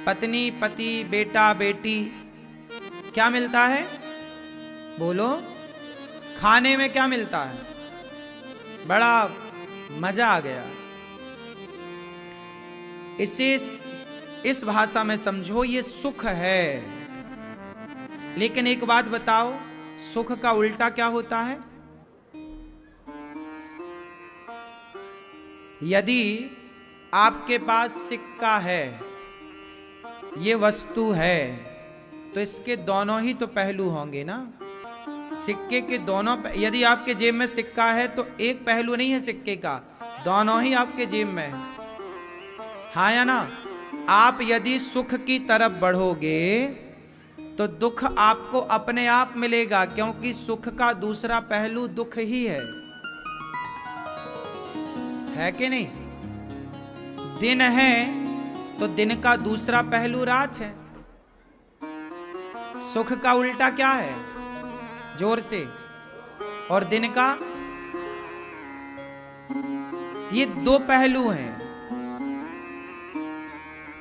पत्नी, पति, बेटा, बेटी, क्या मिलता है? बोलो। खाने में क्या मिलता है? बड़ा मजा आ गया। इसे इस भाषा में समझो, ये सुख है। लेकिन एक बात बताओ, सुख का उल्टा क्या होता है? यदि आपके पास सिक्का है, ये वस्तु है, तो इसके दोनों ही तो पहलू होंगे ना। सिक्के के दोनों, यदि आपके जेब में सिक्का है तो एक पहलू नहीं है सिक्के का, दोनों ही आपके जेब में है। हाँ या ना? आप यदि सुख की तरफ बढ़ोगे तो दुख आपको अपने आप मिलेगा, क्योंकि सुख का दूसरा पहलू दुख ही है कि नहीं? दिन है तो दिन का दूसरा पहलू रात है। सुख का उल्टा क्या है? जोर से। और दिन का, ये दो पहलू हैं।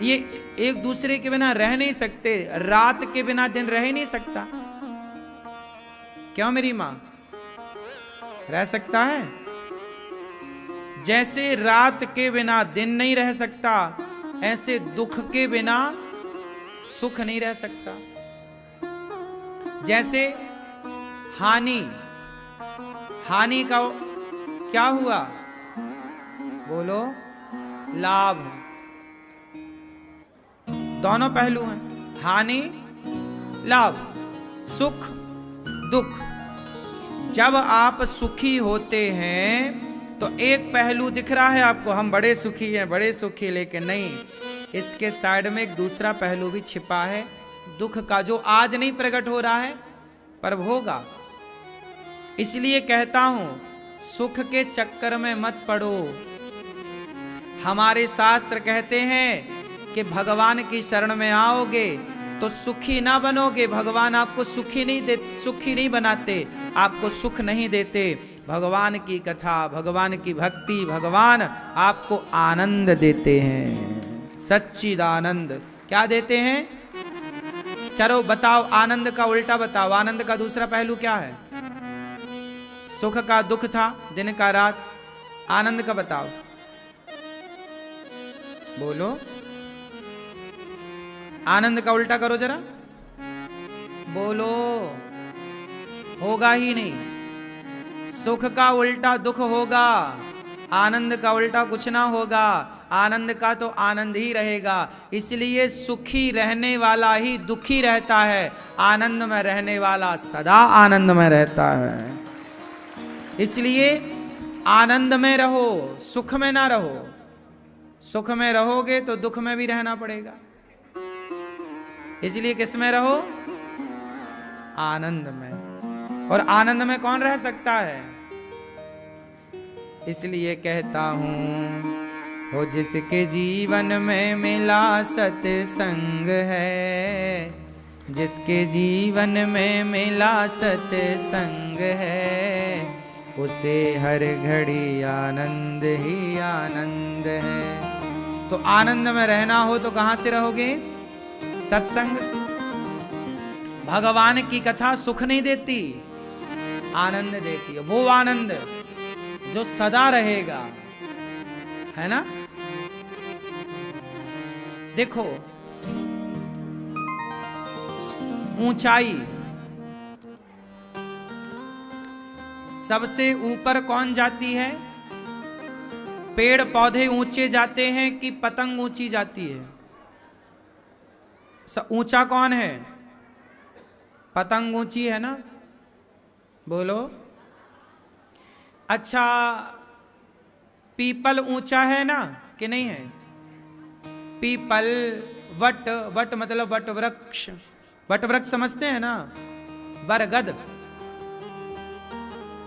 ये एक दूसरे के बिना रह नहीं सकते। रात के बिना दिन रह ही नहीं सकता। क्यों मेरी मां? रह सकता है? जैसे रात के बिना दिन नहीं रह सकता, ऐसे दुख के बिना सुख नहीं रह सकता। जैसे हानि का क्या हुआ? बोलो। लाभ। दोनों पहलू हैं, हानि लाभ, सुख दुख। जब आप सुखी होते हैं तो एक पहलू दिख रहा है आपको, हम बड़े सुखी हैं, बड़े सुखी, लेकिन नहीं, इसके साइड में एक दूसरा पहलू भी छिपा है दुख का, जो आज नहीं प्रकट हो रहा है पर होगा। इसलिए कहता हूं, सुख के चक्कर में मत पड़ो। हमारे शास्त्र कहते हैं कि भगवान की शरण में आओगे तो सुखी ना बनोगे। भगवान आपको सुखी नहीं बनाते, आपको सुख नहीं देते। भगवान की कथा, भगवान की भक्ति, भगवान आपको आनंद देते हैं, सच्चिदानंद। क्या देते हैं? चलो बताओ, आनंद का उल्टा बताओ। आनंद का दूसरा पहलू क्या है? सुख का दुख था, दिन का रात। आनंद का बताओ, बोलो। आनंद का उल्टा करो जरा, बोलो। होगा ही नहीं। सुख का उल्टा दुख होगा, आनंद का उल्टा कुछ ना होगा। आनंद का तो आनंद ही रहेगा। इसलिए सुखी रहने वाला ही दुखी रहता है, आनंद में रहने वाला सदा आनंद में रहता है। इसलिए आनंद में रहो, सुख में ना रहो। सुख में रहोगे तो दुख में भी रहना पड़ेगा, इसलिए किस में रहो? आनंद में। और आनंद में कौन रह सकता है? इसलिए कहता हूं, हो जिसके जीवन में मिला सत्संग है, जिसके जीवन में मिला सत्संग है, उसे हर घड़ी आनंद ही आनंद है। तो आनंद में रहना हो तो कहां से रहोगे? सत्संग से। भगवान की कथा सुख नहीं देती, आनंद देती है। वो आनंद जो सदा रहेगा, है ना? देखो, ऊंचाई, सबसे ऊपर कौन जाती है? पेड़ पौधे ऊंचे जाते हैं कि पतंग ऊंची जाती है? ऊंचा कौन है? पतंग ऊंची है ना? बोलो। अच्छा, पीपल ऊंचा है ना कि नहीं है? पीपल, वट, वट मतलब वट वृक्ष, वट वृक्ष समझते हैं ना? बरगद,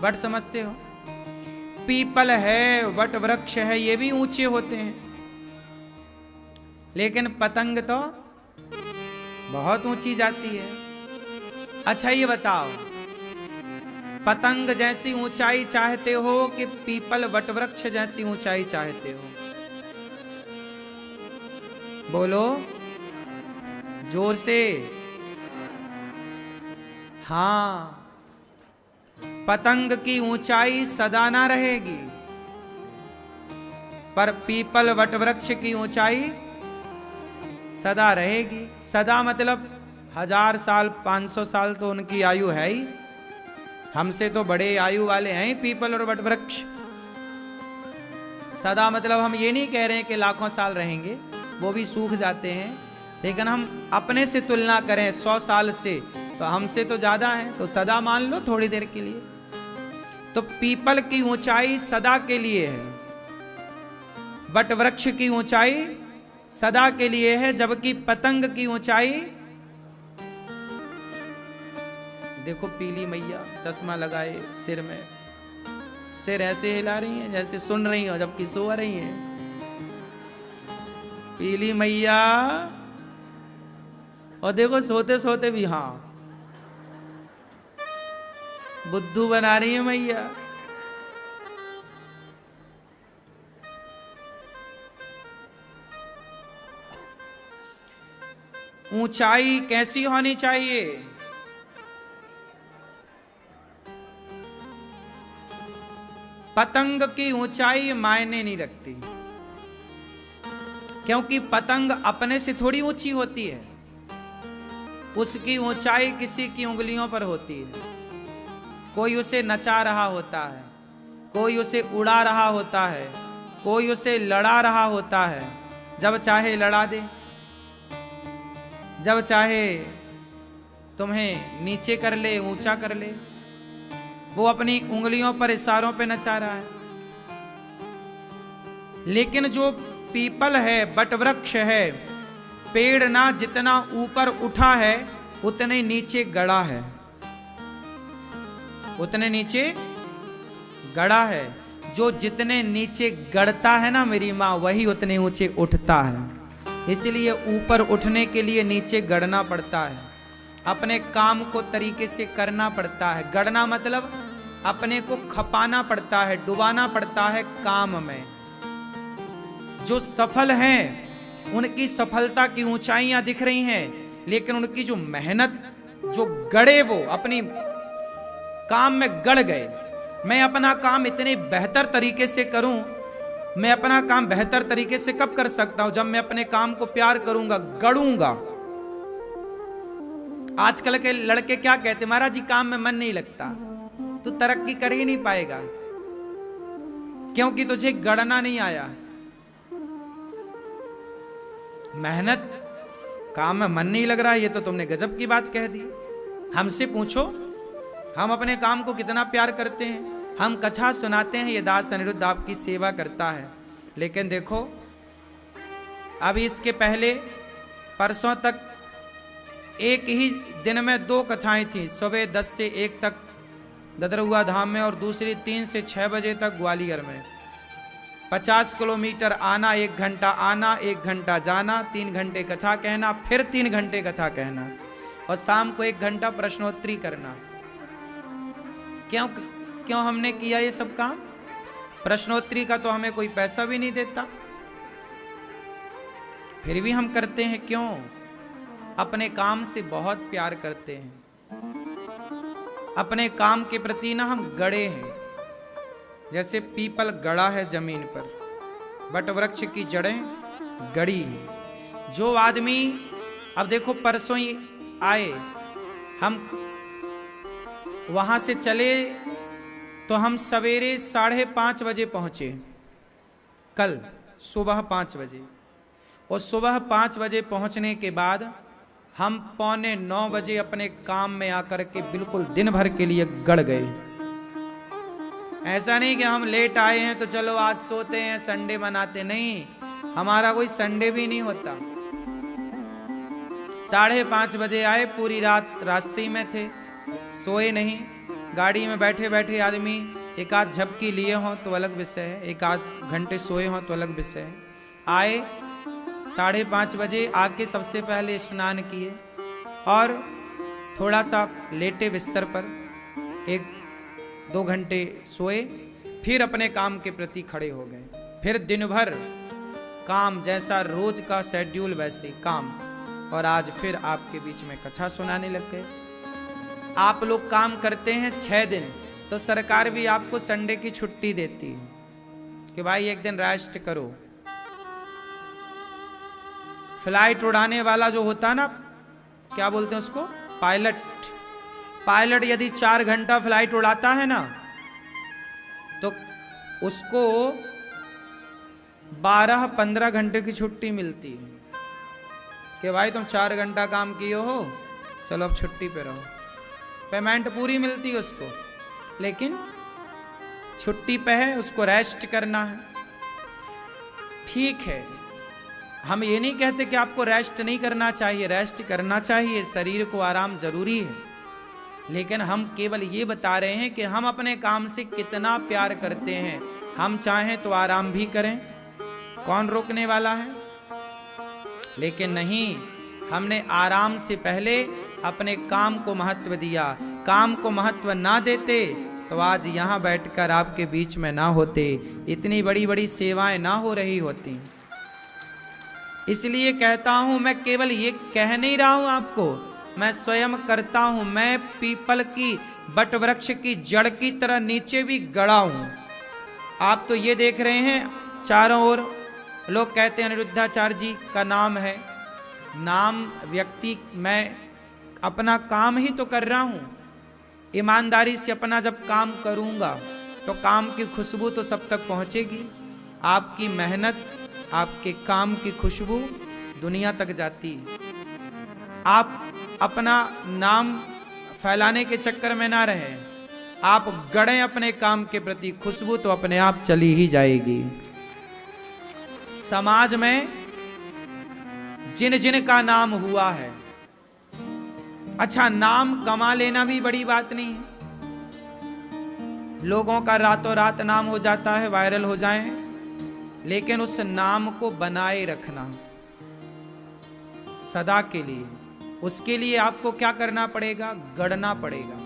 वट समझते हो? पीपल है, वट वृक्ष है, ये भी ऊंचे होते हैं। लेकिन पतंग तो बहुत ऊंची जाती है। अच्छा ये बताओ, पतंग जैसी ऊंचाई चाहते हो कि पीपल वटवृक्ष जैसी ऊंचाई चाहते हो? बोलो जोर से। हाँ, पतंग की ऊंचाई सदा ना रहेगी, पर पीपल वटवृक्ष की ऊंचाई सदा रहेगी। सदा मतलब 1000 साल 500 साल तो उनकी आयु है ही। हमसे तो बड़े आयु वाले हैं पीपल और वटवृक्ष। सदा मतलब हम ये नहीं कह रहे हैं कि लाखों साल रहेंगे, वो भी सूख जाते हैं। लेकिन हम अपने से तुलना करें 100 साल से, तो हमसे तो ज्यादा है, तो सदा मान लो थोड़ी देर के लिए। तो पीपल की ऊंचाई सदा के लिए है, वटवृक्ष की ऊंचाई सदा के लिए है, जबकि पतंग की ऊंचाई, देखो पीली मैया चश्मा लगाए सिर में, सिर ऐसे हिला रही हैं जैसे सुन रही हो जबकि सो रही हैं। पीली मैया, और देखो सोते सोते भी हाँ बुद्धू बना रही है मैया। ऊंचाई कैसी होनी चाहिए? पतंग की ऊंचाई मायने नहीं रखती, क्योंकि पतंग अपने से थोड़ी ऊंची होती है, उसकी ऊंचाई किसी की उंगलियों पर होती है। कोई उसे नचा रहा होता है, कोई उसे उड़ा रहा होता है, कोई उसे लड़ा रहा होता है। जब चाहे लड़ा दे, जब चाहे तुम्हें नीचे कर ले, ऊंचा कर ले। वो अपनी उंगलियों पर इशारों पे नचा रहा है। लेकिन जो पीपल है, वटवृक्ष है, पेड़ ना जितना ऊपर उठा है उतने नीचे गड़ा है, उतने नीचे गड़ा है। जो जितने नीचे गड़ता है ना मेरी माँ, वही उतने ऊंचे उठता है। इसलिए ऊपर उठने के लिए नीचे गड़ना पड़ता है, अपने काम को तरीके से करना पड़ता है। गड़ना मतलब अपने को खपाना पड़ता है, डुबाना पड़ता है काम में। जो सफल हैं उनकी सफलता की ऊंचाइयां दिख रही हैं, लेकिन उनकी जो मेहनत, जो गड़े, वो अपनी काम में गड़ गए। मैं अपना काम इतने बेहतर तरीके से करूं, मैं अपना काम बेहतर तरीके से कब कर सकता हूं? जब मैं अपने काम को प्यार करूंगा, गड़ूंगा। आजकल के लड़के क्या कहते, महाराज जी काम में मन नहीं लगता, तू तरक्की कर ही नहीं पाएगा, क्योंकि तुझे गड़ना नहीं आया। मेहनत, काम में मन नहीं लग रहा, ये तो तुमने गजब की बात कह दी। हमसे पूछो हम अपने काम को कितना प्यार करते हैं। हम कथा सुनाते हैं, ये दास अनिरुद्ध आपकी सेवा करता है, लेकिन देखो अभी इसके पहले परसों तक एक ही दिन में 2 कथाएं थी, सुबह 10 से 1 तक ददरुआ धाम में और दूसरी 3 से 6 बजे तक ग्वालियर में। 50 किलोमीटर आना, 1 घंटा आना, 1 घंटा जाना, 3 घंटे कथा कहना, फिर 3 घंटे कथा कहना और शाम को 1 घंटा प्रश्नोत्तरी करना। क्यों हमने किया ये सब काम? प्रश्नोत्तरी का तो हमें कोई पैसा भी नहीं देता, फिर भी हम करते हैं। क्यों? अपने काम से बहुत प्यार करते हैं, अपने काम के प्रति ना हम गड़े हैं। जैसे पीपल गड़ा है जमीन पर, बट वृक्ष की जड़ें गड़ी हैं। जो आदमी, अब देखो परसों ही आए हम, वहां से चले तो हम सवेरे 5:30 बजे पहुंचे, कल सुबह 5 बजे। और सुबह 5 बजे पहुंचने के बाद हम 8:45 बजे अपने काम में आकर के बिल्कुल दिन भर के लिए गड़ गए। ऐसा नहीं कि हम लेट आए हैं तो चलो आज सोते हैं, संडे मनाते, नहीं, हमारा कोई संडे भी नहीं होता। 5:30 बजे आए, पूरी रात रास्ते में थे, सोए नहीं। गाड़ी में बैठे बैठे आदमी एक आध झपकी लिए हों तो अलग विषय है, एक आध घंटे सोए हों तो अलग विषय है। आए 5:30 बजे, आके सबसे पहले स्नान किए और थोड़ा सा लेटे बिस्तर पर, 1-2 घंटे सोए, फिर अपने काम के प्रति खड़े हो गए। फिर दिन भर काम, जैसा रोज का शेड्यूल वैसे काम। और आज फिर आपके बीच में कथा सुनाने लग गए। आप लोग काम करते हैं 6 दिन, तो सरकार भी आपको संडे की छुट्टी देती है कि भाई एक दिन रेस्ट करो। फ्लाइट उड़ाने वाला जो होता है ना, क्या बोलते हैं उसको, पायलट यदि 4 घंटा फ्लाइट उड़ाता है ना, तो उसको 12-15 घंटे की छुट्टी मिलती है कि भाई तुम 4 घंटा काम किए हो, चलो अब छुट्टी पे रहो। पेमेंट पूरी मिलती है उसको, लेकिन छुट्टी पे है, उसको रेस्ट करना है। ठीक है, हम ये नहीं कहते कि आपको रेस्ट नहीं करना चाहिए, रेस्ट करना चाहिए, शरीर को आराम जरूरी है। लेकिन हम केवल ये बता रहे हैं कि हम अपने काम से कितना प्यार करते हैं। हम चाहें तो आराम भी करें, कौन रोकने वाला है? लेकिन नहीं, हमने आराम से पहले अपने काम को महत्व दिया। काम को महत्व ना देते तो आज यहाँ बैठकर आपके बीच में ना होते, इतनी बड़ी बड़ी सेवाएं ना हो रही होती। इसलिए कहता हूं, मैं केवल ये कह नहीं रहा हूं आपको, मैं स्वयं करता हूं। मैं पीपल की, बट वृक्ष की जड़ की तरह नीचे भी गड़ा हूं। आप तो ये देख रहे हैं चारों ओर लोग कहते हैं अनिरुद्धाचार्य जी का नाम है, नाम व्यक्ति, मैं अपना काम ही तो कर रहा हूं। ईमानदारी से अपना जब काम करूंगा तो काम की खुशबू तो सब तक पहुंचेगी। आपकी मेहनत, आपके काम की खुशबू दुनिया तक जाती है। आप अपना नाम फैलाने के चक्कर में ना रहें, आप गड़े अपने काम के प्रति, खुशबू तो अपने आप चली ही जाएगी। समाज में जिन जिन का नाम हुआ है, अच्छा, नाम कमा लेना भी बड़ी बात नहीं है। लोगों का रातों रात नाम हो जाता है, वायरल हो जाए, लेकिन उस नाम को बनाए रखना सदा के लिए, उसके लिए आपको क्या करना पड़ेगा? गढ़ना पड़ेगा।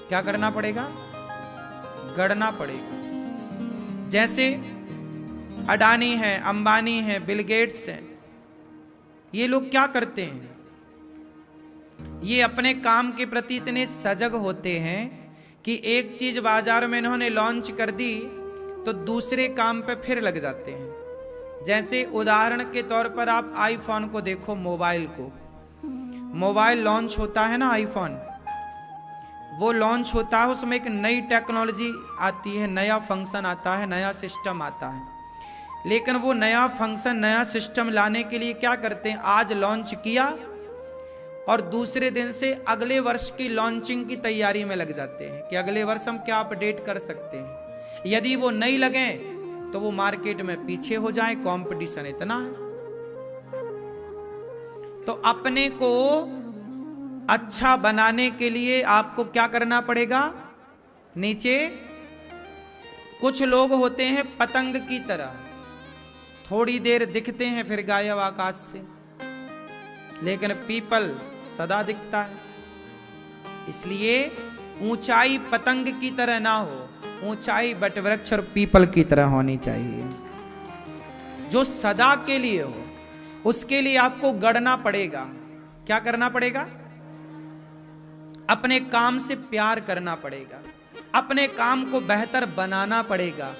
क्या करना पड़ेगा? गढ़ना पड़ेगा। जैसे अडानी है, अंबानी है, बिल गेट्स हैं, ये लोग क्या करते हैं? ये अपने काम के प्रति इतने सजग होते हैं कि एक चीज बाजार में इन्होंने लॉन्च कर दी तो दूसरे काम पे फिर लग जाते हैं। जैसे उदाहरण के तौर पर आप आईफोन को देखो, मोबाइल को, मोबाइल लॉन्च होता है ना, आईफोन वो लॉन्च होता है, उसमें एक नई टेक्नोलॉजी आती है, नया फंक्शन आता है, नया सिस्टम आता है। लेकिन वो नया फंक्शन, नया सिस्टम लाने के लिए क्या करते हैं? आज लॉन्च किया और दूसरे दिन से अगले वर्ष की लॉन्चिंग की तैयारी में लग जाते हैं कि अगले वर्ष हम क्या अपडेट कर सकते हैं। यदि वो नहीं लगे तो वो मार्केट में पीछे हो जाए, कंपटीशन इतना है। तो अपने को अच्छा बनाने के लिए आपको क्या करना पड़ेगा? नीचे कुछ लोग होते हैं पतंग की तरह, थोड़ी देर दिखते हैं फिर गायब आकाश से, लेकिन पीपल सदा दिखता है। इसलिए ऊंचाई पतंग की तरह ना हो, ऊंचाई बटवृक्ष और पीपल की तरह होनी चाहिए, जो सदा के लिए हो। उसके लिए आपको गढ़ना पड़ेगा। क्या करना पड़ेगा? अपने काम से प्यार करना पड़ेगा, अपने काम को बेहतर बनाना पड़ेगा,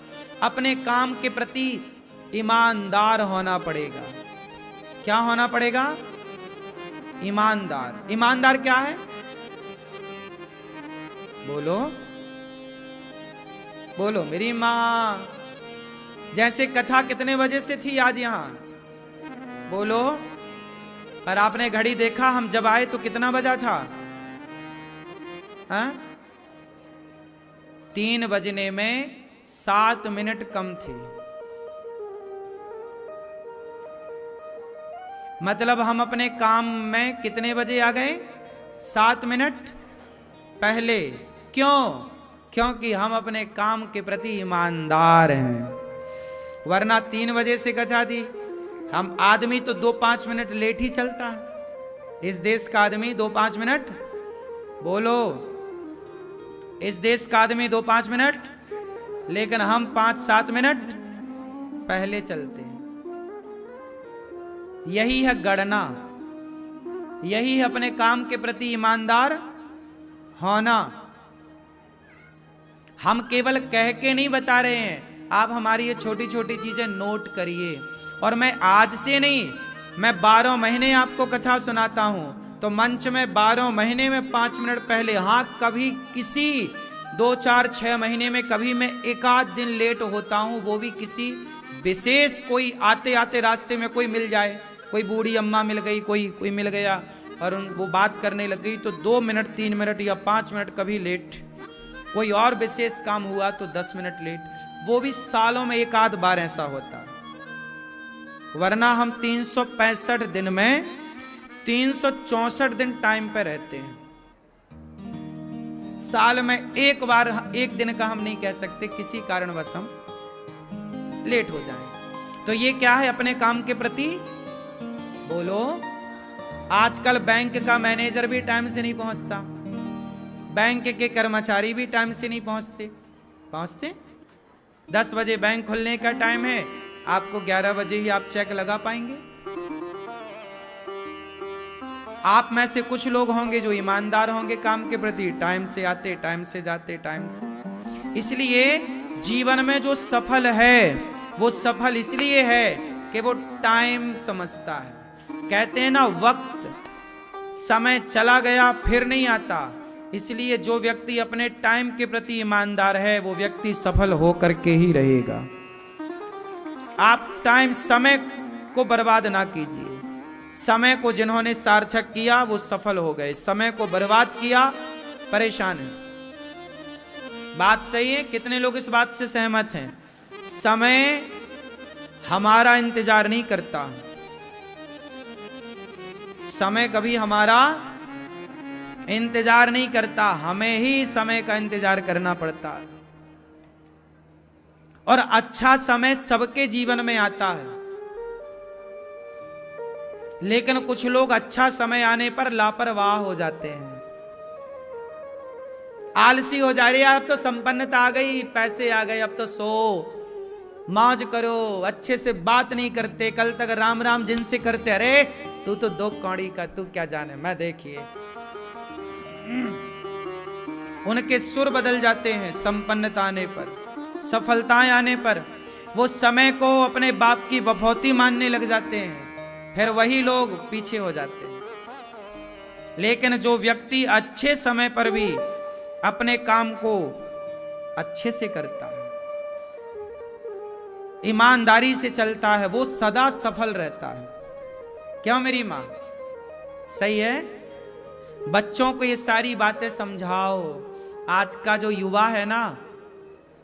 अपने काम के प्रति ईमानदार होना पड़ेगा। क्या होना पड़ेगा? ईमानदार। ईमानदार क्या है? बोलो बोलो मेरी मां। जैसे कथा कितने बजे से थी आज यहां? बोलो। पर आपने घड़ी देखा, हम जब आए तो कितना बजा था? 3 बजने में 7 मिनट कम थे। मतलब हम अपने काम में कितने बजे आ गए? 7 मिनट पहले। क्यों? क्योंकि हम अपने काम के प्रति ईमानदार हैं। वरना 3 बजे से कथा थी। हम आदमी तो 2-5 मिनट लेट ही चलता है। इस देश का आदमी 2-5 मिनट, बोलो, इस देश का आदमी 2-5 मिनट, लेकिन हम 5-7 मिनट पहले चलते हैं। यही है गणना, यही है अपने काम के प्रति ईमानदार होना। हम केवल कह के नहीं बता रहे हैं, आप हमारी ये छोटी छोटी चीजें नोट करिए। और मैं आज से नहीं, मैं 12 महीने आपको कथा सुनाता हूं, तो मंच में 12 महीने में 5 मिनट पहले, हाँ कभी किसी 2-4-6 महीने में कभी मैं 1-आध दिन लेट होता हूं, वो भी किसी विशेष, कोई आते आते रास्ते में कोई मिल जाए, कोई बूढ़ी अम्मा मिल गई, कोई मिल गया और वो बात करने लग गई, तो 2 मिनट 3 मिनट या 5 मिनट कभी लेट। कोई और विशेष काम हुआ तो 10 मिनट लेट, वो भी सालों में 1-आध बार ऐसा होता। वरना हम 365 दिन में 364 दिन टाइम पे रहते हैं। साल में एक बार, एक दिन का हम नहीं कह सकते किसी कारणवश हम लेट हो जाएं। तो ये क्या है? अपने काम के प्रति, बोलो। आजकल बैंक का मैनेजर भी टाइम से नहीं पहुंचता, बैंक के कर्मचारी भी टाइम से नहीं पहुंचते। 10 बजे बैंक खुलने का टाइम है, आपको 11 बजे ही आप चेक लगा पाएंगे। आप में से कुछ लोग होंगे जो ईमानदार होंगे काम के प्रति, टाइम से आते, टाइम से जाते, टाइम से। इसलिए जीवन में जो सफल है वो सफल इसलिए है कि वो टाइम समझता है। कहते हैं ना, वक्त, समय चला गया फिर नहीं आता। इसलिए जो व्यक्ति अपने टाइम के प्रति ईमानदार है वो व्यक्ति सफल होकर के ही रहेगा। आप टाइम, समय को बर्बाद ना कीजिए। समय को जिन्होंने सार्थक किया वो सफल हो गए, समय को बर्बाद किया परेशान है। बात सही है? कितने लोग इस बात से सहमत हैं? समय हमारा इंतजार नहीं करता, समय कभी हमारा इंतजार नहीं करता, हमें ही समय का इंतजार करना पड़ता है। और अच्छा समय सबके जीवन में आता है, लेकिन कुछ लोग अच्छा समय आने पर लापरवाह हो जाते हैं, आलसी हो जा रही है। अब तो संपन्नता आ गई, पैसे आ गए, अब तो सो मौज करो, अच्छे से बात नहीं करते, कल तक राम राम जिनसे करते, अरे तू तो 2 कौड़ी का, तू क्या जाने, मैं देखिए। उनके सुर बदल जाते हैं संपन्नता आने पर, सफलताएं आने पर। वो समय को अपने बाप की बफौती मानने लग जाते हैं, फिर वही लोग पीछे हो जाते हैं। लेकिन जो व्यक्ति अच्छे समय पर भी अपने काम को अच्छे से करता है, ईमानदारी से चलता है, वो सदा सफल रहता है। क्यों मेरी मां? सही है? बच्चों को ये सारी बातें समझाओ। आज का जो युवा है ना,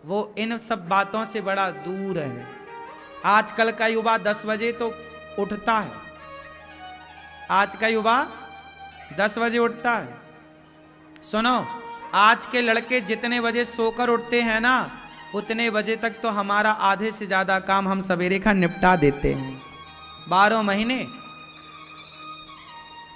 वो इन सब बातों से बड़ा दूर है। आजकल का युवा 10 बजे तो उठता है, आज का युवा 10 बजे उठता है। सुनो, आज के लड़के जितने बजे सोकर उठते हैं ना, उतने बजे तक तो हमारा आधे से ज्यादा काम हम सवेरे का निपटा देते हैं। 12 महीने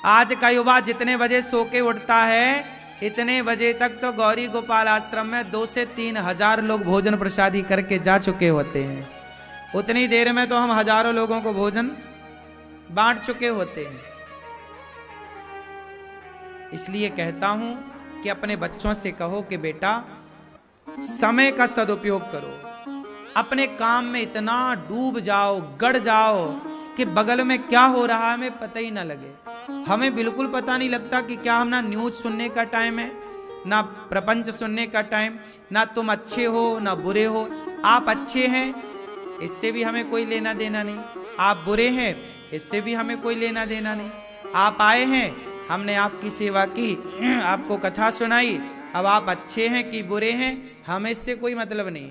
आज का युवा जितने बजे सो के उठता है, इतने बजे तक तो गौरी गोपाल आश्रम में 2 से 3 हजार लोग भोजन प्रसादी करके जा चुके होते हैं। उतनी देर में तो हम हजारों लोगों को भोजन बांट चुके होते हैं। इसलिए कहता हूं कि अपने बच्चों से कहो कि बेटा समय का सदुपयोग करो, अपने काम में इतना डूब जाओ, गड़ जाओ कि बगल में क्या हो रहा है हमें पता ही ना लगे। हमें बिल्कुल पता नहीं लगता कि क्या हम ना न्यूज सुनने का टाइम है, ना प्रपंच सुनने का टाइम, ना तुम अच्छे हो ना बुरे हो। आप अच्छे हैं इससे भी हमें कोई लेना देना नहीं, आप बुरे हैं इससे भी हमें कोई लेना देना नहीं। आप आए हैं, हमने आपकी सेवा की, आपको कथा सुनाई, अब आप अच्छे हैं कि बुरे हैं हमें इससे कोई मतलब नहीं।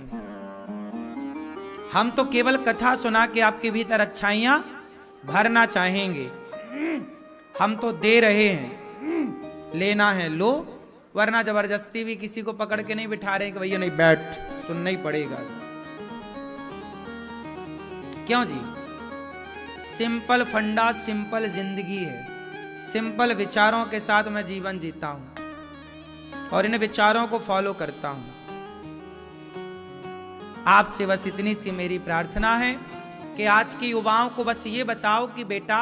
हम तो केवल कथा सुना के आपके भीतर अच्छाइयां भरना चाहेंगे। हम तो दे रहे हैं, लेना है लो, वरना जबरदस्ती भी किसी को पकड़ के नहीं बिठा रहे कि भैया नहीं बैठ, सुनना ही पड़ेगा। क्यों जी? सिंपल फंडा, सिंपल जिंदगी है, सिंपल विचारों के साथ मैं जीवन जीता हूं और इन विचारों को फॉलो करता हूं। आपसे बस इतनी सी मेरी प्रार्थना है कि आज के युवाओं को बस ये बताओ कि बेटा,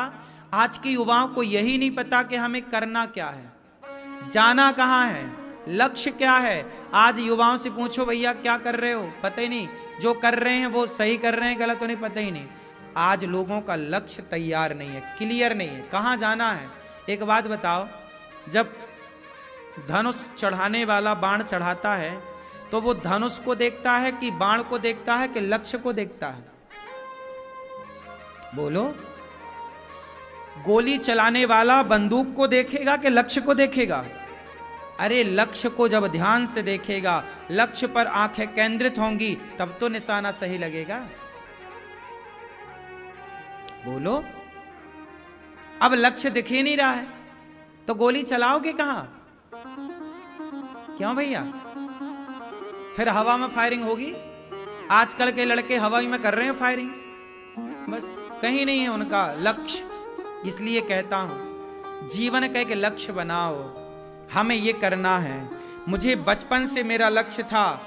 आज के युवाओं को यही नहीं पता कि हमें करना क्या है, जाना कहां है, लक्ष्य क्या है। आज युवाओं से पूछो भैया क्या कर रहे हो, पता ही नहीं। जो कर रहे हैं वो सही कर रहे हैं, गलत तो नहीं, पता ही नहीं। आज लोगों का लक्ष्य तैयार नहीं है, क्लियर नहीं है, कहां जाना है। एक बात बताओ, जब धनुष चढ़ाने वाला बाण चढ़ाता है तो वो धनुष को देखता है कि बाण को देखता है कि लक्ष्य को देखता है? बोलो। गोली चलाने वाला बंदूक को देखेगा कि लक्ष्य को देखेगा? अरे लक्ष्य को जब ध्यान से देखेगा, लक्ष्य पर आंखें केंद्रित होंगी, तब तो निशाना सही लगेगा। बोलो। अब लक्ष्य दिख ही नहीं रहा है तो गोली चलाओगे कहां? क्यों भैया? फिर हवा में फायरिंग होगी। आजकल के लड़के हवा में कर रहे हैं फायरिंग, बस कहीं नहीं है उनका लक्ष्य। इसलिए कहता हूं जीवन का एक लक्ष्य बनाओ, हमें ये करना है। मुझे बचपन से मेरा लक्ष्य था,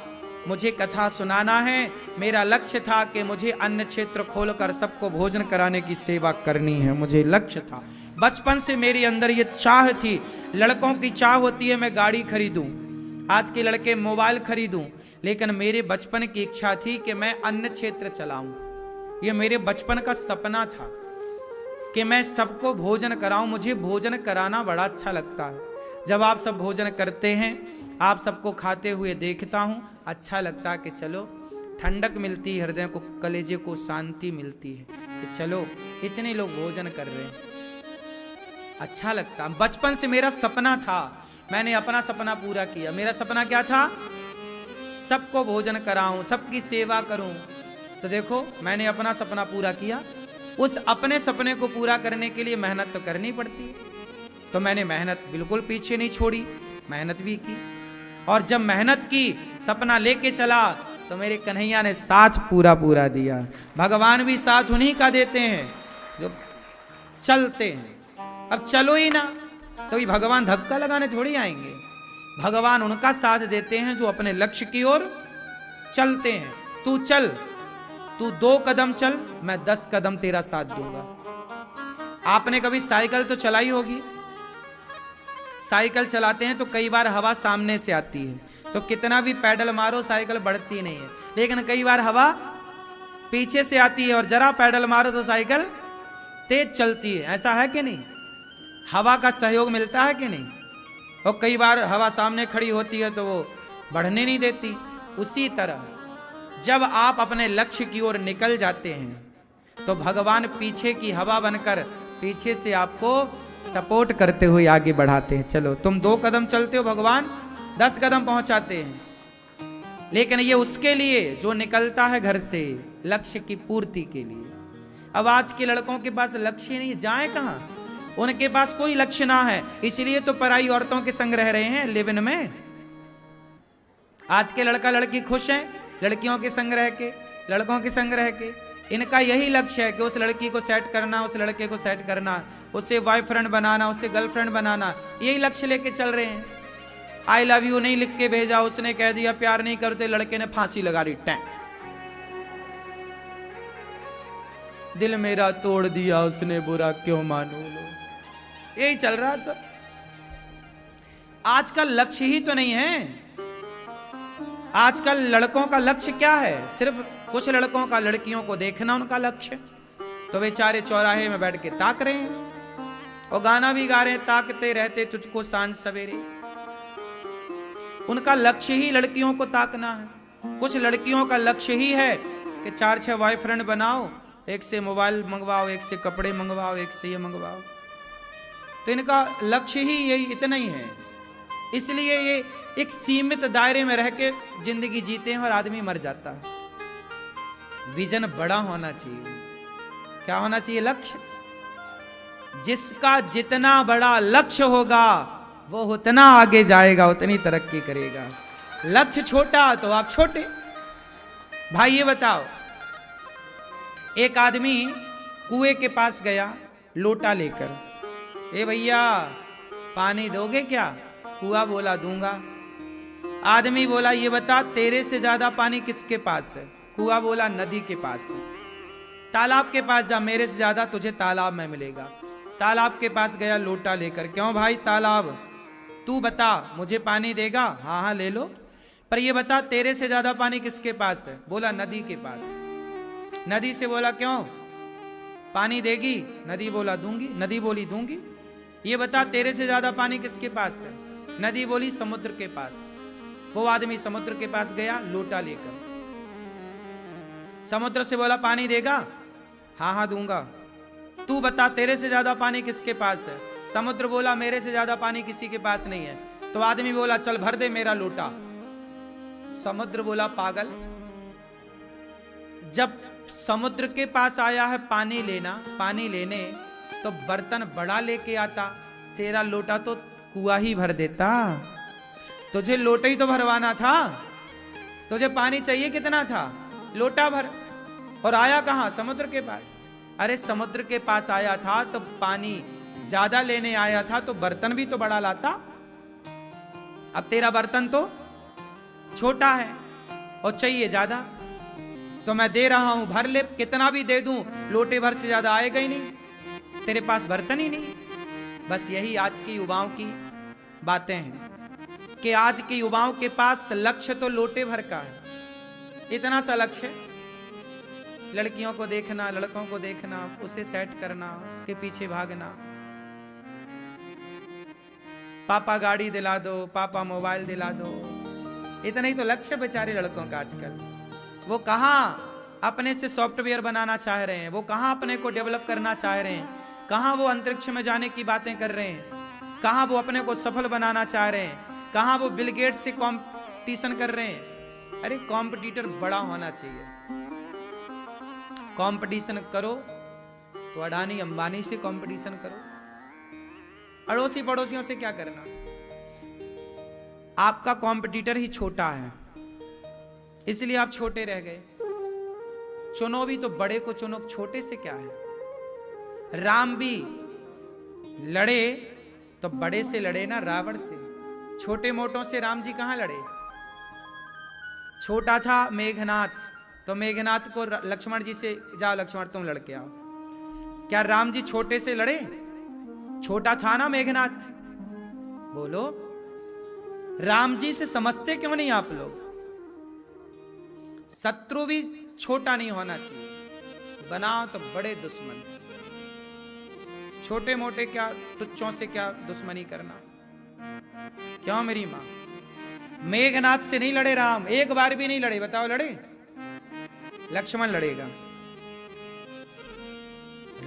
मुझे कथा सुनाना है। मेरा लक्ष्य था कि मुझे अन्न क्षेत्र खोलकर सबको भोजन कराने की सेवा करनी है, मुझे लक्ष्य था। बचपन से मेरे अंदर ये चाह थी। लड़कों की चाह होती है मैं गाड़ी खरीदूं, आज के लड़के मोबाइल खरीदूं, लेकिन मेरे बचपन की इच्छा थी कि मैं अन्न क्षेत्र चलाऊं। ये मेरे बचपन का सपना था कि मैं सबको भोजन कराऊं। मुझे भोजन कराना बड़ा अच्छा लगता है। जब आप सब भोजन करते हैं, आप सबको खाते हुए देखता हूं, अच्छा लगता है कि चलो ठंडक मिलती है, हृदय को, कलेजे को शांति मिलती है कि चलो इतने लोग भोजन कर रहे हैं, अच्छा लगता। बचपन से मेरा सपना था, मैंने अपना सपना पूरा किया। मेरा सपना क्या था? सबको भोजन कराऊं, सबकी सेवा करूं। तो देखो मैंने अपना सपना पूरा किया। उस अपने सपने को पूरा करने के लिए मेहनत तो करनी पड़ती है, तो मैंने मेहनत बिल्कुल पीछे नहीं छोड़ी, मेहनत भी की। और जब मेहनत की, सपना लेके चला, तो मेरे कन्हैया ने साथ पूरा पूरा दिया। भगवान भी साथ उन्हीं का देते हैं जो चलते हैं। अब चलो ही ना तो ये भगवान धक्का लगाने थोड़ी आएंगे। भगवान उनका साथ देते हैं जो अपने लक्ष्य की ओर चलते हैं। तू चल, तू 2 कदम चल, मैं 10 कदम तेरा साथ दूंगा। आपने कभी साइकिल तो चलाई होगी। साइकिल चलाते हैं तो कई बार हवा सामने से आती है, तो कितना भी पैडल मारो साइकिल बढ़ती नहीं है। लेकिन कई बार हवा पीछे से आती है और जरा पैडल मारो तो साइकिल तेज चलती है। ऐसा है कि नहीं? हवा का सहयोग मिलता है कि नहीं? और कई बार हवा सामने खड़ी होती है तो वो बढ़ने नहीं देती। उसी तरह जब आप अपने लक्ष्य की ओर निकल जाते हैं तो भगवान पीछे की हवा बनकर पीछे से आपको सपोर्ट करते हुए आगे बढ़ाते हैं। चलो तुम 2 कदम चलते हो, भगवान 10 कदम पहुंचाते हैं। लेकिन ये उसके लिए जो निकलता है घर से लक्ष्य की पूर्ति के लिए। अब आज के लड़कों के पास लक्ष्य नहीं, जाए कहां, उनके पास कोई लक्ष्य ना है, इसलिए तो पराई औरतों के संग रह रहे हैं लिव इन में। आज के लड़का लड़की खुश हैं लड़कियों के संग रह के, लड़कों के संग रह के। इनका यही लक्ष्य है कि उस लड़की को सेट करना, उस लड़के को सेट करना, उसे बॉयफ्रेंड बनाना, उसे गर्लफ्रेंड बनाना, यही लक्ष्य लेके चल रहे हैं। आई लव यू नहीं लिख के भेजा, उसने कह दिया प्यार नहीं करते, लड़के ने फांसी लगा दी, टैं। दिल मेरा तोड़ दिया उसने, बुरा क्यों मानू लो, यही चल रहा सब। आज का लक्ष्य ही तो नहीं है। आजकल लड़कों का लक्ष्य क्या है? सिर्फ कुछ लड़कों का लड़कियों को देखना उनका लक्ष्य, तो बेचारे चौराहे में बैठ के ताक रहे हैं और गाना भी गा रहे हैं, ताकते रहते तुझको सांझ सवेरे। उनका लक्ष्य ही लड़कियों को ताकना है। कुछ लड़कियों का लक्ष्य ही है कि 4-6 बॉयफ्रेंड बनाओ, एक से मोबाइल मंगवाओ, एक से कपड़े मंगवाओ, एक से ये मंगवाओ। तो इनका लक्ष्य ही यही इतना ही है। इसलिए ये एक सीमित दायरे में रह के जिंदगी जीते हैं और आदमी मर जाता है। विजन बड़ा होना चाहिए। क्या होना चाहिए? लक्ष्य। जिसका जितना बड़ा लक्ष्य होगा वो उतना आगे जाएगा, उतनी तरक्की करेगा। लक्ष्य छोटा तो आप छोटे। भाई ये बताओ, एक आदमी कुएं के पास गया लोटा लेकर, ए भैया पानी दोगे क्या? कुआं बोला दूंगा। आदमी बोला ये बता तेरे से ज्यादा पानी किसके पास है? कुआं बोला नदी के पास है। तालाब के पास जा, मेरे से ज्यादा तुझे तालाब में मिलेगा। तालाब के पास गया लोटा लेकर, क्यों भाई तालाब तू बता मुझे पानी देगा? हाँ हाँ ले लो, पर ये बता तेरे से ज्यादा पानी किसके पास है? बोला नदी के पास। नदी से बोला क्यों पानी देगी? नदी बोला दूंगी। नदी बोली दूंगी। ये बता तेरे से ज्यादा पानी किसके पास है? नदी बोली समुद्र के पास। वो आदमी समुद्र के पास गया लोटा लेकर, समुद्र से बोला पानी देगा? हाँ हाँ दूंगा। तू बता तेरे से ज्यादा पानी किसके पास है? समुद्र बोला मेरे से ज्यादा पानी किसी के पास नहीं है। तो आदमी बोला चल भर दे मेरा लोटा। समुद्र बोला पागल, जब समुद्र के पास आया है पानी लेने तो बर्तन बड़ा लेके आता, तेरा लोटा तो कुआं ही भर देता। तुझे लोटा ही तो भरवाना था, तुझे पानी चाहिए कितना था? लोटा भर। और आया कहां? समुद्र के पास। अरे समुद्र के पास आया था तो पानी ज्यादा लेने आया था तो बर्तन भी तो बड़ा लाता। अब तेरा बर्तन तो छोटा है और चाहिए ज्यादा, तो मैं दे रहा हूं भर ले। कितना भी दे दूं लोटे भर से ज्यादा आएगा ही नहीं, तेरे पास बर्तन ही नहीं। बस यही आज की युवाओं की बातें हैं कि आज के युवाओं के पास लक्ष्य तो लोटे भर का है, इतना सा लक्ष्य, लड़कियों को देखना, लड़कों को देखना, उसे सेट करना, उसके पीछे भागना। पापा गाड़ी दिला दो, पापा मोबाइल दिला दो, इतना ही तो लक्ष्य बेचारे लड़कों का आजकल। वो कहां अपने से सॉफ्टवेयर बनाना चाह रहे हैं, वो कहां अपने को डेवलप करना चाह रहे हैं, कहां वो अंतरिक्ष में जाने की बातें कर रहे हैं, कहां वो अपने को सफल बनाना चाह रहे हैं, कहां वो बिल गेट्स से कंपटीशन कर रहे हैं। अरे कॉम्पिटिटर बड़ा होना चाहिए। कंपटीशन करो तो अडानी अंबानी से कंपटीशन करो, अड़ोसी पड़ोसियों से क्या करना। आपका कंपटीटर ही छोटा है, इसलिए आप छोटे रह गए। चुनो भी तो बड़े को चुनो, छोटे से क्या है। राम भी लड़े तो बड़े से लड़े ना, रावण से। छोटे मोटों से राम जी कहां लड़े। छोटा था मेघनाथ, तो मेघनाथ को लक्ष्मण जी से जाओ लक्ष्मण तुम लड़के आओ। क्या राम जी छोटे से लड़े? छोटा था ना मेघनाथ। बोलो राम जी से समझते क्यों नहीं आप लोग? शत्रु भी छोटा नहीं होना चाहिए, बनाओ तो बड़े दुश्मन। छोटे मोटे क्या, तुच्छों से क्या दुश्मनी करना। क्यों मेरी मां? मेघनाथ से नहीं लड़े राम, एक बार भी नहीं लड़े। बताओ लड़े? लक्ष्मण लड़ेगा।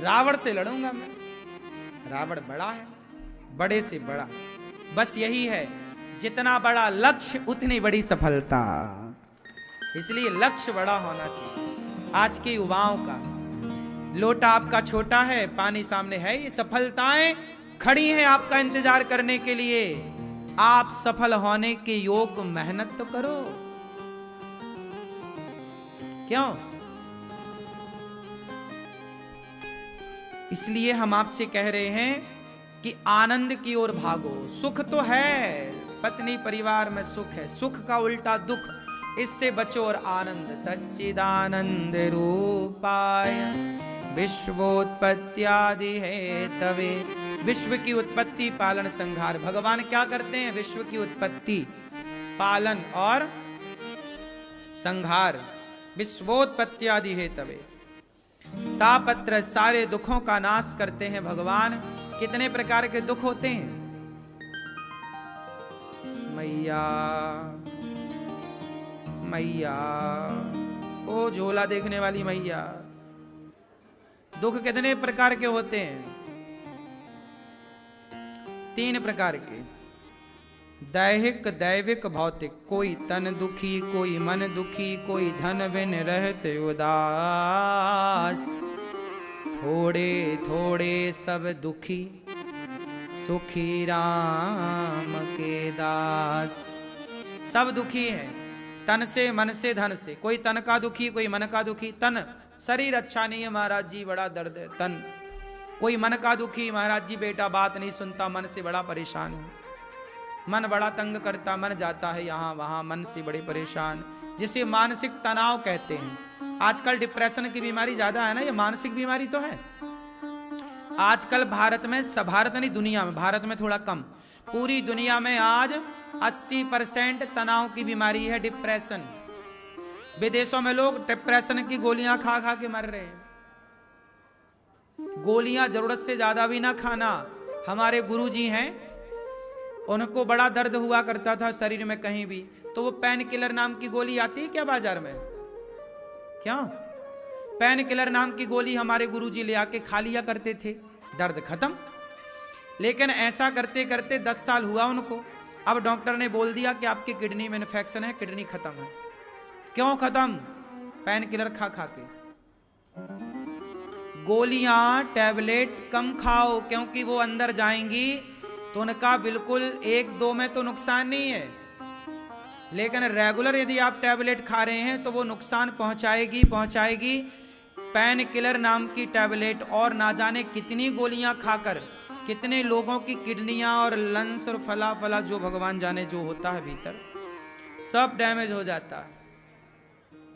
रावण से लड़ूंगा मैं, रावण बड़ा है, बड़े से बड़ा। बस यही है, जितना बड़ा लक्ष्य उतनी बड़ी सफलता। इसलिए लक्ष्य बड़ा होना चाहिए आज के युवाओं का। लोटा आपका छोटा है, पानी सामने है, ये सफलताएं खड़ी हैं आपका इंतजार करने के लिए। आप सफल होने के योग मेहनत तो करो। क्यों? इसलिए हम आपसे कह रहे हैं कि आनंद की ओर भागो। सुख तो है, पत्नी परिवार में सुख है, सुख का उल्टा दुख, इससे बचो और आनंद। सच्चिदानंद रूपाय विश्वोत्पत्त्यादि हेतवे। विश्व की उत्पत्ति पालन संहार, भगवान क्या करते हैं? विश्व की उत्पत्ति पालन और संहार। विश्वोत्पत्त्यादि हेतवे, तापत्र सारे दुखों का नाश करते हैं भगवान। कितने प्रकार के दुख होते हैं? मैया मैया, ओ झोला देखने वाली मैया, दुख कितने प्रकार के होते हैं? 3 प्रकार के, दैहिक, दैविक, भौतिक। कोई तन दुखी, कोई मन दुखी, कोई धन बिन रहते उदास। थोड़े थोड़े सब दुखी, सुखी राम के दास। सब दुखी हैं, तन से, मन से, धन से। कोई तन का दुखी, कोई मन का दुखी। तन, शरीर अच्छा नहीं है महाराज जी, बड़ा दर्द है, तन। कोई मन का दुखी, महाराज जी बेटा बात नहीं सुनता, मन से बड़ा परेशान हूं, मन बड़ा तंग करता, मन जाता है यहाँ वहां, मन से बड़े परेशान, जिसे मानसिक तनाव कहते हैं। आजकल डिप्रेशन की बीमारी ज्यादा है ना, ये मानसिक बीमारी तो है आजकल भारत में। भारत नहीं, दुनिया में। भारत में थोड़ा कम, पूरी दुनिया में आज 80% तनाव की बीमारी है, डिप्रेशन। विदेशों में लोग डिप्रेशन की गोलियां खा खा के मर रहे हैं। गोलियां जरूरत से ज्यादा भी ना खाना। हमारे गुरुजी हैं, उनको बड़ा दर्द हुआ करता था शरीर में कहीं भी, तो वो पेन किलर नाम की गोली आती है क्या बाजार में? क्या पेन किलर नाम की गोली हमारे गुरुजी ले आके खा लिया करते थे, दर्द खत्म। लेकिन ऐसा करते करते 10 साल हुआ उनको। अब डॉक्टर ने बोल दिया कि आपकी किडनी में इन्फेक्शन है, किडनी खत्म है। क्यों खत्म? पेन किलर खा खा के। गोलियां, टैबलेट कम खाओ, क्योंकि वो अंदर जाएंगी तो उनका बिल्कुल 1-2 में तो नुकसान नहीं है, लेकिन रेगुलर यदि आप टैबलेट खा रहे हैं तो वो नुकसान पहुंचाएगी। पेन किलर नाम की टैबलेट और ना जाने कितनी गोलियां खाकर कितने लोगों की किडनियां और लंग्स और फला फला जो भगवान जाने जो होता है भीतर, सब डैमेज हो जाता है।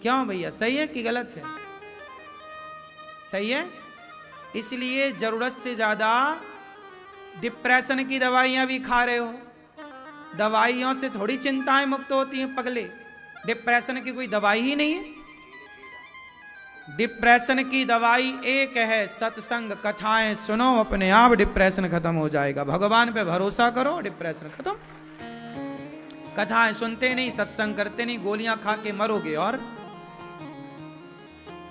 क्यों भैया, सही है कि गलत है? सही है। इसलिए जरूरत से ज्यादा डिप्रेशन की दवाइयां भी खा रहे हो। दवाइयों से थोड़ी चिंताएं मुक्त होती हैं पगले, डिप्रेशन की कोई दवाई ही नहीं है। डिप्रेशन की दवाई एक है, सत्संग, कथाएं सुनो, अपने आप डिप्रेशन खत्म हो जाएगा। भगवान पे भरोसा करो, डिप्रेशन खत्म। कथाएं सुनते नहीं, सत्संग करते नहीं, गोलियां खा के मरोगे। और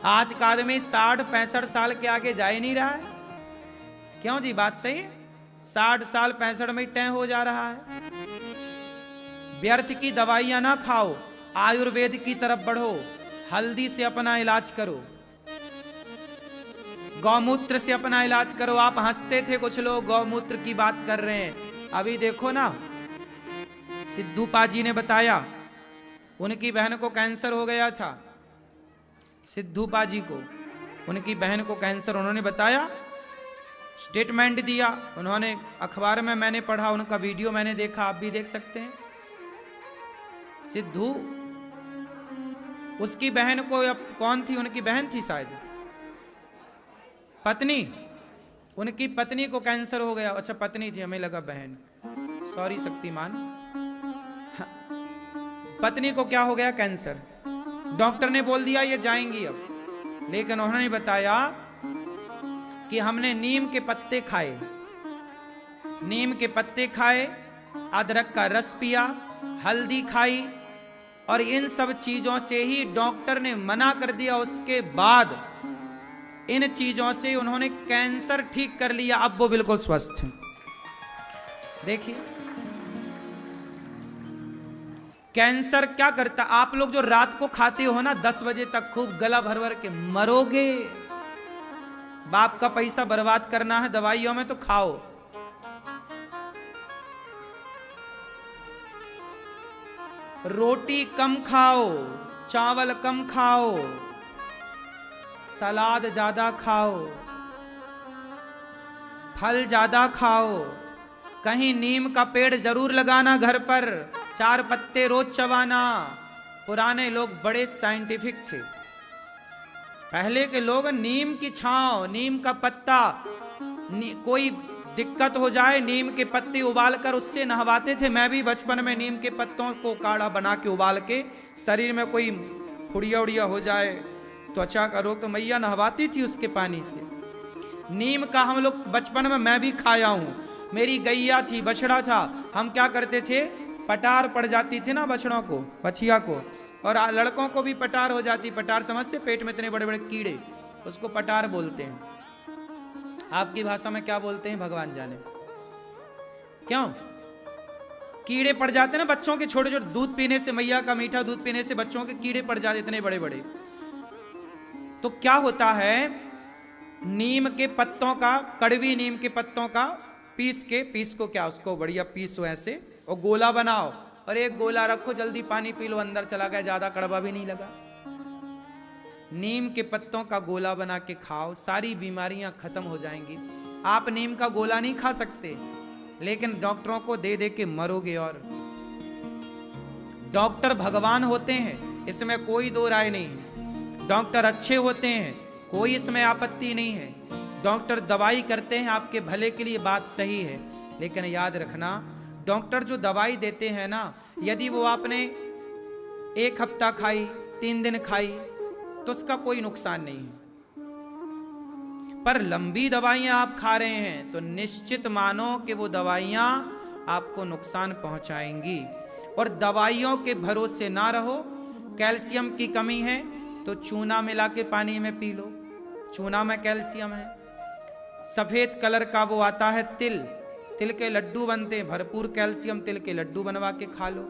आज का आदमी 60-65 साल के आगे जा ही नहीं रहा है। क्यों जी, बात सही है? 60 साल 65 में तय हो जा रहा है। व्यर्थ की दवाइयां ना खाओ, आयुर्वेद की तरफ बढ़ो, हल्दी से अपना इलाज करो, गौमूत्र से अपना इलाज करो। आप हंसते थे, कुछ लोग गौमूत्र की बात कर रहे हैं। अभी देखो ना, सिद्धू पाजी ने बताया उनकी बहन को कैंसर हो गया था। सिद्धू पाजी को, उनकी बहन को कैंसर, उन्होंने बताया, स्टेटमेंट दिया उन्होंने, अखबार में मैंने पढ़ा, उनका वीडियो मैंने देखा, आप भी देख सकते हैं। सिद्धू, उसकी बहन को, अब कौन थी, उनकी बहन थी शायद, पत्नी, उनकी पत्नी को कैंसर हो गया। अच्छा पत्नी थी, हमें लगा बहन, सॉरी शक्तिमान। पत्नी को क्या हो गया? कैंसर। डॉक्टर ने बोल दिया ये जाएंगी अब, लेकिन उन्होंने बताया कि हमने नीम के पत्ते खाए, नीम के पत्ते खाए, अदरक का रस पिया, हल्दी खाई, और इन सब चीजों से ही डॉक्टर ने मना कर दिया। उसके बाद इन चीजों से उन्होंने कैंसर ठीक कर लिया, अब वो बिल्कुल स्वस्थ हैं। देखिए, कैंसर क्या करता, आप लोग जो रात को खाते हो ना 10 बजे तक खूब गला भर भर के, मरोगे। बाप का पैसा बर्बाद करना है दवाइयों में तो खाओ। रोटी कम खाओ, चावल कम खाओ, सलाद ज्यादा खाओ, फल ज्यादा खाओ। कहीं नीम का पेड़ जरूर लगाना घर पर, 4 पत्ते रोज चबाना। पुराने लोग बड़े साइंटिफिक थे। पहले के लोग नीम की छांव, नीम का पत्ता, कोई दिक्कत हो जाए नीम के पत्ते उबाल कर उससे नहवाते थे। मैं भी बचपन में नीम के पत्तों को काढ़ा बना के उबाल के, शरीर में कोई फुड़िया उड़िया हो जाए, त्वचा का रोग, तो मैया नहवाती थी उसके पानी से। नीम का हम लोग बचपन में मैं भी खाया हूं। मेरी गैया थी, बछड़ा था, हम क्या करते थे, पटार पड़ जाती थी ना बछड़ों को, बछिया को, और लड़कों को भी पटार हो जाती। पटार समझते, पेट में इतने बड़े बड़े कीड़े, उसको पटार बोलते हैं। आपकी भाषा में क्या बोलते हैं भगवान जाने। क्यों कीड़े पड़ जाते हैं ना बच्चों के, छोटे छोटे, दूध पीने से, मैया का मीठा दूध पीने से बच्चों के कीड़े पड़ जाते इतने बड़े बड़े। तो क्या होता है, नीम के पत्तों का, कड़वी नीम के पत्तों का पीस को क्या, उसको बढ़िया पीसो ऐसे और गोला बनाओ, और एक गोला रखो, जल्दी पानी पी लो, अंदर चला गया, ज्यादा कड़वा भी नहीं लगा। नीम के पत्तों का गोला बना के खाओ, सारी बीमारियां खत्म हो जाएंगी। आप नीम का गोला नहीं खा सकते, लेकिन डॉक्टरों को दे दे के मरोगे। और डॉक्टर भगवान होते हैं, इसमें कोई दो राय नहीं है। डॉक्टर अच्छे होते हैं, कोई इसमें आपत्ति नहीं है। डॉक्टर दवाई करते हैं आपके भले के लिए, बात सही है, लेकिन याद रखना, डॉक्टर जो दवाई देते हैं ना, यदि वो आपने 1 हफ्ता खाई, 3 दिन खाई, तो उसका कोई नुकसान नहीं है। पर लंबी दवाइयां आप खा रहे हैं तो निश्चित मानो कि वो दवाइयां आपको नुकसान पहुंचाएंगी। और दवाइयों के भरोसे ना रहो। कैल्शियम की कमी है तो चूना मिला के पानी में पी लो, चूना में कैल्शियम है। सफेद कलर का वो आता है तिल, तिल के लड्डू बनते हैं, भरपूर कैल्शियम, तिल के लड्डू बनवा के खा लो।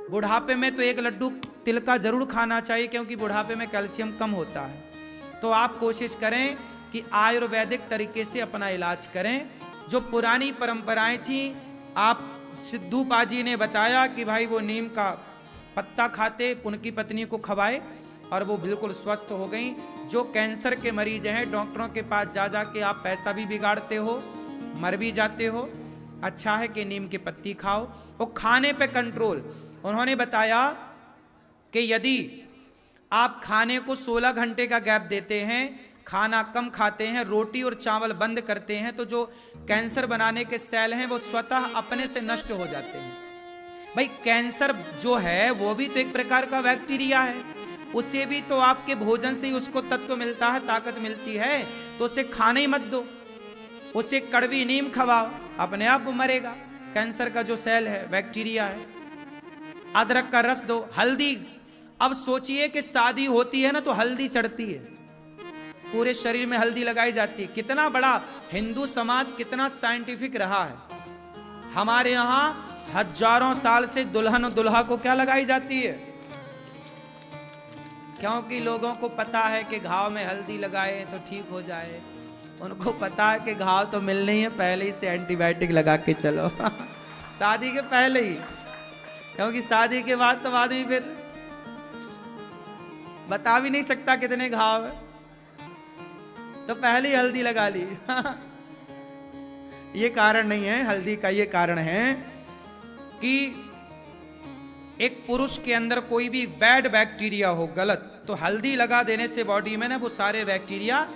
बुढ़ापे में तो 1 लड्डू तिल का जरूर खाना चाहिए, क्योंकि बुढ़ापे में कैल्शियम कम होता है। तो आप कोशिश करें कि आयुर्वैदिक तरीके से अपना इलाज करें। जो पुरानी परंपराएं थी, आप सिद्धू पाजी ने बताया कि भाई वो नीम का पत्ता खाते, उनकी पत्नी को खवाए और वो बिल्कुल स्वस्थ हो गई। जो कैंसर के मरीज हैं, डॉक्टरों के पास जा जा के आप पैसा भी बिगाड़ते हो, मर भी जाते हो। अच्छा है कि नीम की पत्ती खाओ। और खाने पे कंट्रोल, उन्होंने बताया कि यदि आप खाने को 16 घंटे का गैप देते हैं, खाना कम खाते हैं, रोटी और चावल बंद करते हैं, तो जो कैंसर बनाने के सेल हैं वो स्वतः अपने से नष्ट हो जाते हैं। भाई कैंसर जो है वो भी तो एक प्रकार का बैक्टीरिया है, उसे भी तो आपके भोजन से ही उसको तत्व मिलता है, ताकत मिलती है। तो उसे खाने ही मत दो, उसे कड़वी नीम खवाओ, अपने आप वो मरेगा। कैंसर का जो सेल है, बैक्टीरिया है। अदरक का रस दो, हल्दी। अब सोचिए कि शादी होती है ना तो हल्दी चढ़ती है, पूरे शरीर में हल्दी लगाई जाती है। कितना बड़ा हिंदू समाज कितना साइंटिफिक रहा है। हमारे यहां हजारों साल से दुल्हन और दुल्हा को क्या लगाई जाती है, क्योंकि लोगों को पता है कि घाव में हल्दी लगाए तो ठीक हो जाए। उनको पता है कि घाव तो मिलने ही है, पहले ही से एंटीबायोटिक लगा के चलो शादी के पहले ही, क्योंकि शादी के बाद तो आदमी फिर बता भी नहीं सकता कितने घाव है, तो पहले ही हल्दी लगा ली ये कारण नहीं है हल्दी का, ये कारण है कि एक पुरुष के अंदर कोई भी बैड बैक्टीरिया हो, गलत, तो हल्दी लगा देने से बॉडी में ना वो सारे बैक्टीरिया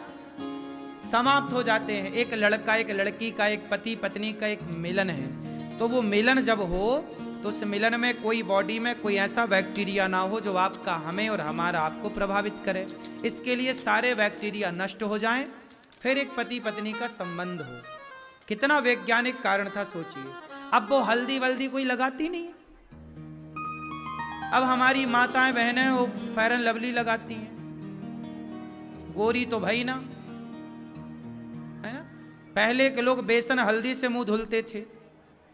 समाप्त हो जाते हैं। एक लड़का एक लड़की का, एक पति पत्नी का एक मिलन है, तो वो मिलन जब हो तो उस मिलन में कोई बॉडी में कोई ऐसा बैक्टीरिया ना हो जो आपका, हमें और हमारा आपको प्रभावित करे। इसके लिए सारे बैक्टीरिया नष्ट हो जाएं, फिर एक पति पत्नी का संबंध हो। कितना वैज्ञानिक कारण था सोचिए। अब वो हल्दी वल्दी कोई लगाती नहीं। अब हमारी माताएं बहनें वो फेयर एंड लवली लगाती हैं, गोरी तो भाई ना, है ना। पहले के लोग बेसन हल्दी से मुंह धुलते थे,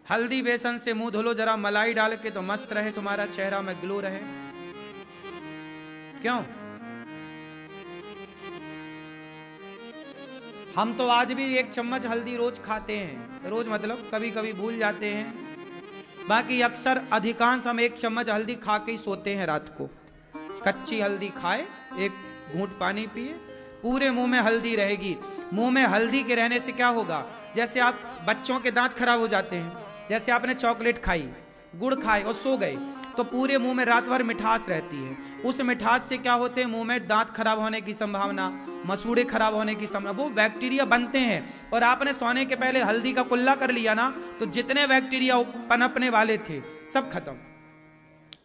हल्दी बेसन से मुंह धुलो जरा मलाई डाल के, तो मस्त रहे तुम्हारा चेहरा में ग्लो रहे। क्यों? हम तो आज भी 1 चम्मच हल्दी रोज खाते हैं, रोज मतलब कभी कभी भूल जाते हैं, बाकी अक्सर अधिकांश हम 1 चम्मच हल्दी खा के ही सोते हैं रात को। कच्ची हल्दी खाए, 1 घूंट पानी पिए, पूरे मुंह में हल्दी रहेगी। मुंह में हल्दी के रहने से क्या होगा, जैसे आप बच्चों के दांत खराब हो जाते हैं, जैसे आपने चॉकलेट खाई, गुड़ खाए और सो गए, तो पूरे मुंह में रात भर मिठास रहती है। उस मिठास से क्या होते हैं, मुंह में दांत खराब होने की संभावना, मसूड़े खराब होने की संभावना, वो बैक्टीरिया बनते हैं। और आपने सोने के पहले हल्दी का कुल्ला कर लिया ना, तो जितने बैक्टीरिया पनपने वाले थे सब खत्म।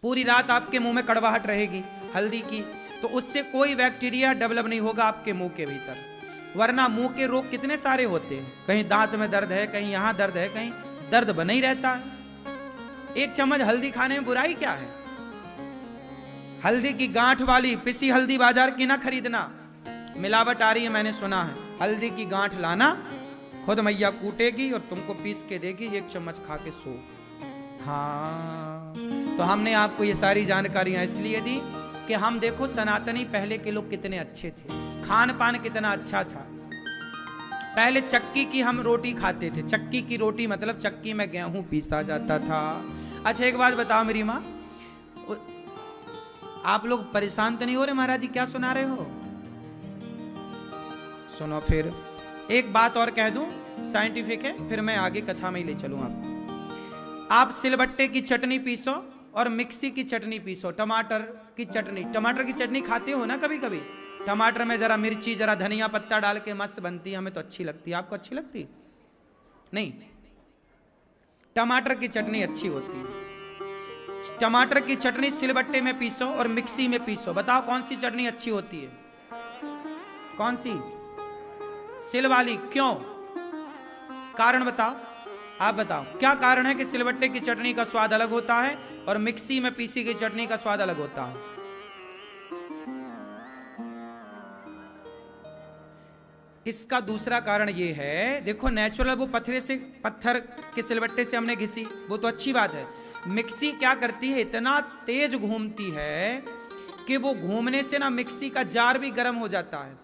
पूरी रात आपके मुंह में कड़वाहट रहेगी हल्दी की, तो उससे कोई बैक्टीरिया डेवलप नहीं होगा आपके मुंह के भीतर। वरना मुंह के रोग कितने सारे होते हैं, कहीं दांत में दर्द है, कहीं यहां दर्द है, कहीं दर्द बना ही रहता है। 1 चम्मच हल्दी खाने में बुराई क्या है? हल्दी की गांठ वाली पिसी हल्दी बाजार की ना खरीदना, मिलावट आ रही है मैंने सुना है। हल्दी की गांठ लाना, खुद मैया कूटेगी और तुमको पीस के देगी, 1 चम्मच खा के सो। हाँ, तो हमने आपको ये सारी जानकारियां इसलिए दी कि हम देखो सनातनी पहले के लोग कितने अच्छे थे, खान पान कितना अच्छा था। पहले चक्की की हम रोटी खाते थे, चक्की की रोटी मतलब चक्की में गेहूं पीसा जाता था। अच्छा एक बात बताओ मेरी माँ, आप लोग परेशान तो नहीं हो रहे महाराज जी, क्या सुना रहे हो? सुनो फिर एक बात और कह दूं, साइंटिफिक है, फिर मैं आगे कथा में ही ले चलूं आपको। आप सिलबट्टे की चटनी पीसो और मिक्सी की चटनी पीसो, टमाटर की चटनी। टमाटर की चटनी खाते हो ना कभी कभी? टमाटर में जरा मिर्ची, जरा धनिया पत्ता डाल के मस्त बनती है, हमें तो अच्छी लगती है। आपको अच्छी लगती नहीं? टमाटर की चटनी अच्छी होती है। टमाटर की चटनी सिलबट्टे में पीसो और मिक्सी में पीसो, बताओ कौन सी चटनी अच्छी होती है? कौन सी? सिल वाली। क्यों? कारण बताओ, आप बताओ क्या कारण है कि सिलबट्टे की चटनी का स्वाद अलग होता है और मिक्सी में पीसी गई चटनी का स्वाद अलग होता है? इसका दूसरा कारण ये है, देखो नेचुरल वो पत्थर के सिलबट्टे से हमने घिसी, वो तो अच्छी बात है। मिक्सी क्या करती है, इतना तेज घूमती है कि वो घूमने से ना मिक्सी का जार भी गर्म हो जाता है,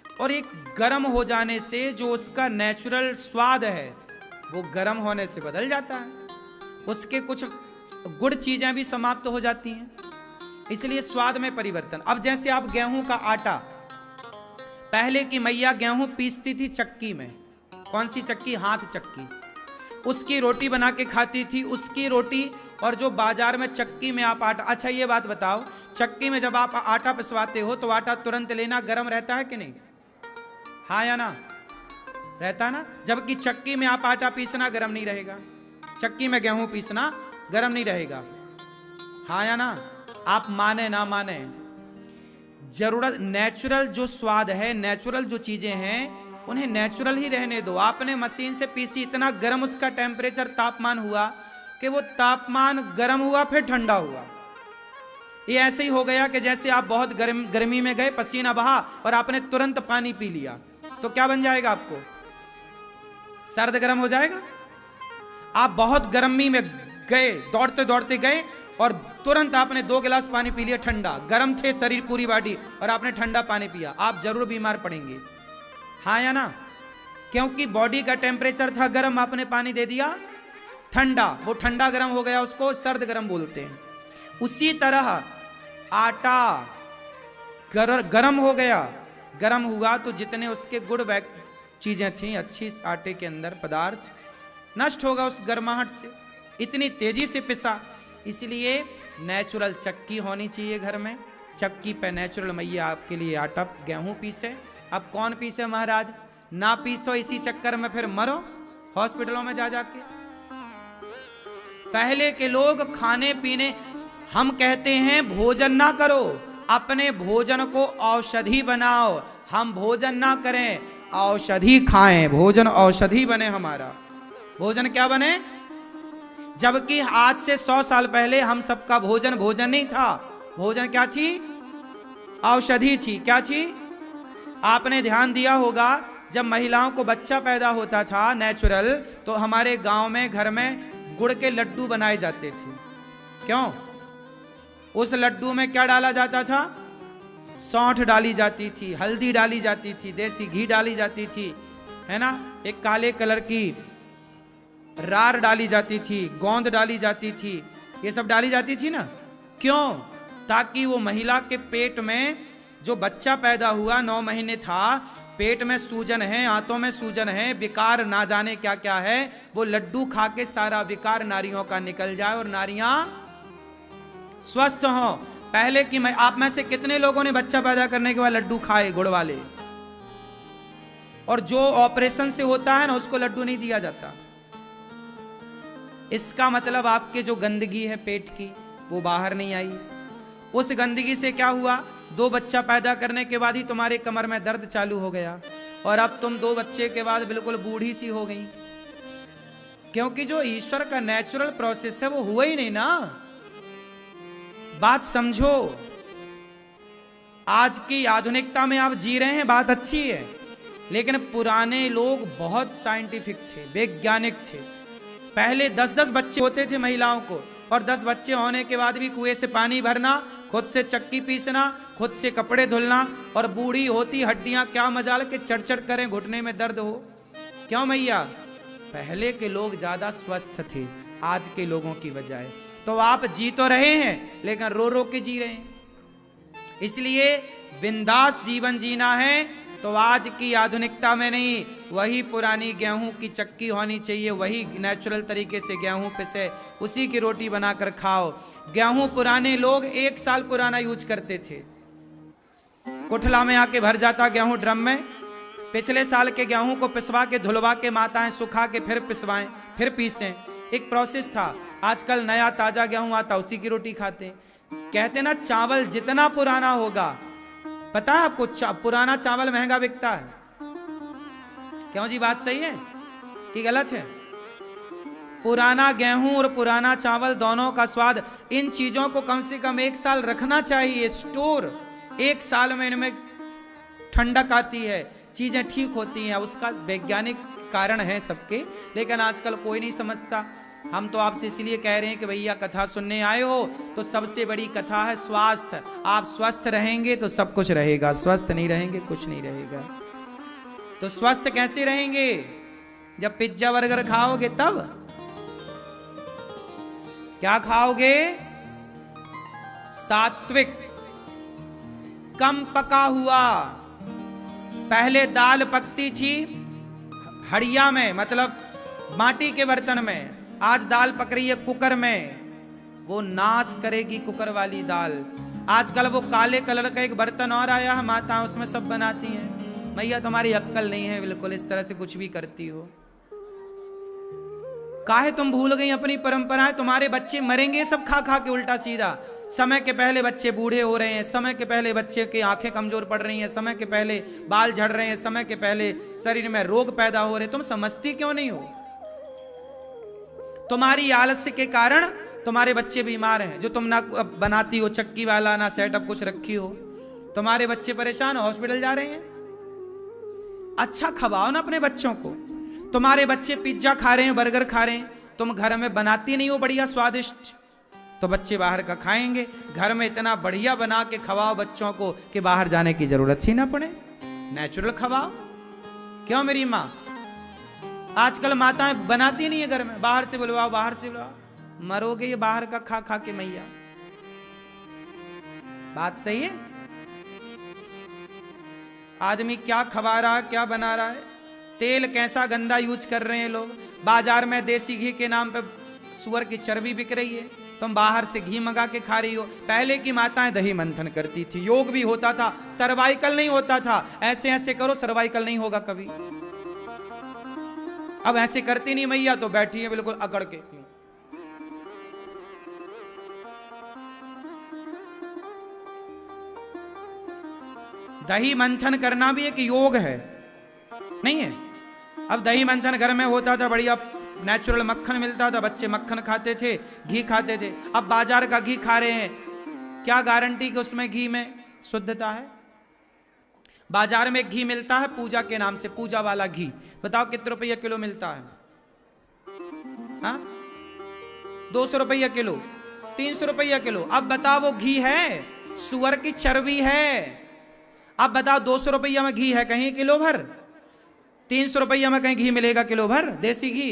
और एक गर्म हो जाने से जो उसका नेचुरल स्वाद है वो गर्म होने से बदल जाता है, उसके कुछ गुड़ चीजें भी समाप्त हो जाती हैं, इसलिए स्वाद में परिवर्तन। अब जैसे आप गेहूं का आटा, पहले की मैया गेहूं पीसती थी चक्की में, कौन सी चक्की? हाथ चक्की, उसकी रोटी बना के खाती थी, उसकी रोटी। और जो बाजार में चक्की में आप आटा, अच्छा ये बात बताओ, चक्की में जब आप आटा पिसवाते हो तो आटा तुरंत लेना गर्म रहता है कि नहीं? हाँ या ना? रहता ना? जबकि चक्की में आप आटा पीसना गर्म नहीं रहेगा, चक्की में गेहूं पीसना गर्म नहीं रहेगा। हाँ या ना? आप माने ना माने, जरूरत नेचुरल जो स्वाद है, नेचुरल जो चीजें हैं उन्हें नेचुरल ही रहने दो। आपने मशीन से पीसी, इतना गर्म उसका टेम्परेचर तापमान हुआ कि वो तापमान गर्म हुआ फिर ठंडा हुआ। ये ऐसे ही हो गया कि जैसे आप बहुत गर्मी में गए, पसीना बहा और आपने तुरंत पानी पी लिया, तो क्या बन जाएगा आपको? सर्द गर्म हो जाएगा। आप बहुत गर्मी में गए, दौड़ते दौड़ते गए और तुरंत आपने 2 गिलास पानी पी लिया ठंडा, गर्म थे शरीर पूरी बॉडी और आपने ठंडा पानी पिया, आप जरूर बीमार पड़ेंगे। हाँ या ना? क्योंकि बॉडी का टेम्परेचर था गर्म, आपने पानी दे दिया ठंडा, वो ठंडा गर्म हो गया, उसको सर्द गर्म बोलते हैं। उसी तरह आटा गर्म हो गया, गर्म हुआ तो जितने उसके गुड़ चीजें थी अच्छी आटे के अंदर पदार्थ नष्ट होगा उस गर्माहट से, इतनी तेजी से पिसा। इसलिए नेचुरल चक्की होनी चाहिए घर में, चक्की पे नेचुरल मैया आपके लिए आटा गेहूं पीसे। अब कौन पीसे महाराज? ना पीसो, इसी चक्कर में फिर मरो हॉस्पिटलों में जा जाके। पहले के लोग खाने पीने, हम कहते हैं भोजन ना करो, अपने भोजन को औषधि बनाओ। हम भोजन ना करें, औषधि खाएं, भोजन औषधि बने हमारा। भोजन क्या बने? जबकि आज से 100 साल पहले हम सबका भोजन भोजन नहीं था, भोजन क्या थी? औषधि थी। क्या थी? आपने ध्यान दिया होगा जब महिलाओं को बच्चा पैदा होता था नेचुरल, तो हमारे गांव में घर में गुड़ के लड्डू बनाए जाते थे। क्यों? उस लड्डू में क्या डाला जाता था? सौंठ डाली जाती थी, हल्दी डाली जाती थी, देसी घी डाली जाती थी, है ना, एक काले कलर की रार डाली जाती थी, गोंद डाली जाती थी, ये सब डाली जाती थी ना। क्यों? ताकि वो महिला के पेट में जो बच्चा पैदा हुआ 9 महीने था, पेट में सूजन है, आंतों में सूजन है, विकार ना जाने क्या क्या है, वो लड्डू खा के सारा विकार नारियों का निकल जाए और नारियां स्वस्थ हो। पहले की आप में से कितने लोगों ने बच्चा पैदा करने के बाद लड्डू खाए गुड़ वाले? और जो ऑपरेशन से होता है ना, उसको लड्डू नहीं दिया जाता। इसका मतलब आपके जो गंदगी है पेट की, वो बाहर नहीं आई। उस गंदगी से क्या हुआ? 2 बच्चा पैदा करने के बाद ही तुम्हारे कमर में दर्द चालू हो गया, और अब तुम 2 बच्चे के बाद बिल्कुल बूढ़ी सी हो गई। क्योंकि जो ईश्वर का नेचुरल प्रोसेस है वो हुआ ही नहीं ना। बात समझो। आज की आधुनिकता में आप जी रहे हैं, बात अच्छी है, लेकिन पुराने लोग बहुत साइंटिफिक थे, वैज्ञानिक थे। पहले 10-10 बच्चे होते थे महिलाओं को, और 10 बच्चे होने के बाद भी कुएं से पानी भरना, खुद से चक्की पीसना, खुद से कपड़े धुलना, और बूढ़ी होती हड्डियां क्या मजाल के चढ़ करें, घुटने में दर्द हो। क्यों मैया? पहले के लोग ज्यादा स्वस्थ थे आज के लोगों की बजाय। तो आप जी तो रहे हैं, लेकिन रो रो के जी रहे हैं। इसलिए बिंदास जीवन जीना है तो आज की आधुनिकता में नहीं, वही पुरानी गेहूं की चक्की होनी चाहिए, वही नेचुरल तरीके से गेहूं पिसे, उसी की रोटी बनाकर खाओ। गेहूं पुराने लोग 1 साल पुराना यूज करते थे। कुठला में आके भर जाता गेहूं ड्रम में, पिछले साल के गेहूं को पिसवा के धुलवा के माताएं सुखा के फिर पिसवाएं, फिर पीसें। एक प्रोसेस था। आजकल नया ताजा गेहूं आता, उसी की रोटी खाते। कहते ना, चावल जितना पुराना होगा, पता है आपको, पुराना चावल महंगा बिकता है। क्यों जी? बात सही है कि गलत है? पुराना गेहूं और पुराना चावल दोनों का स्वाद, इन चीजों को कम से कम 1 साल रखना चाहिए स्टोर। 1 साल में इनमें ठंडक आती है, चीजें ठीक होती हैं। उसका वैज्ञानिक कारण है सबके, लेकिन आजकल कोई नहीं समझता। हम तो आपसे इसलिए कह रहे हैं कि भैया कथा सुनने आए हो तो सबसे बड़ी कथा है स्वास्थ्य। आप स्वस्थ रहेंगे तो सब कुछ रहेगा, स्वस्थ नहीं रहेंगे कुछ नहीं रहेगा। तो स्वस्थ कैसे रहेंगे? जब पिज्जा बर्गर खाओगे तब। क्या खाओगे? सात्विक, कम पका हुआ। पहले दाल पकती थी हड़िया में, मतलब माटी के बर्तन में, आज दाल पक रही है कुकर में। वो नाश करेगी कुकर वाली दाल। आजकल वो काले कलर का एक बर्तन और आया है, माता उसमें सब बनाती हैं। मैया तुम्हारी अक्ल नहीं है बिल्कुल, इस तरह से कुछ भी करती हो। काहे तुम भूल गई अपनी परंपराएं? तुम्हारे बच्चे मरेंगे सब खा खा के उल्टा सीधा। समय के पहले बच्चे बूढ़े हो रहे हैं, समय के पहले बच्चे की आंखें कमजोर पड़ रही हैं, समय के पहले बाल झड़ रहे हैं, समय के पहले शरीर में रोग पैदा हो रहे हैं। तुम समझती क्यों नहीं हो? तुम्हारी आलस्य के कारण तुम्हारे बच्चे बीमार हैं। जो तुम ना बनाती हो चक्की वाला, ना सेटअप कुछ रखी हो, तुम्हारे बच्चे परेशान, हॉस्पिटल जा रहे हैं। अच्छा खवाओ ना अपने बच्चों को। तुम्हारे बच्चे पिज्जा खा रहे हैं, बर्गर खा रहे हैं, तुम घर में बनाती नहीं हो बढ़िया स्वादिष्ट, तो बच्चे बाहर का खाएंगे। घर में इतना बढ़िया बना के खवाओ बच्चों को कि बाहर जाने की जरूरत ही ना पड़े। नेचुरल खवाओ। क्यों मेरी माँ? आजकल माताएं बनाती नहीं है घर में, बाहर से बुलवाओ, बाहर से बुलवाओ। मरोगे ये बाहर का खा खा के मैया। बात सही है? आदमी क्या खवा रहा है, क्या बना रहा है, तेल कैसा गंदा यूज कर रहे हैं लोग। बाजार में देसी घी के नाम पे सुअर की चर्बी बिक रही है, तुम बाहर से घी मंगा के खा रही हो। पहले की माताएं दही मंथन करती थी, योग भी होता था, सर्वाइकल नहीं होता था। ऐसे ऐसे करो, सर्वाइकल नहीं होगा कभी। अब ऐसे करती नहीं मैया, तो बैठी है बिल्कुल अकड़ के। दही मंथन करना भी एक योग है, नहीं है? अब दही मंथन घर में होता था, बढ़िया नेचुरल मक्खन मिलता था, बच्चे मक्खन खाते थे, घी खाते थे। अब बाजार का घी खा रहे हैं, क्या गारंटी कि उसमें घी में शुद्धता है? बाजार में घी मिलता है पूजा के नाम से, पूजा वाला घी। बताओ कितने रुपये किलो मिलता है? हाँ, 200 रुपया किलो, 300 रुपया किलो। अब बताओ वो घी है? सुअर की चर्बी है। अब बताओ 200 रुपया में घी है कहीं किलो भर? 300 रुपया में कहीं घी मिलेगा किलो भर देसी घी?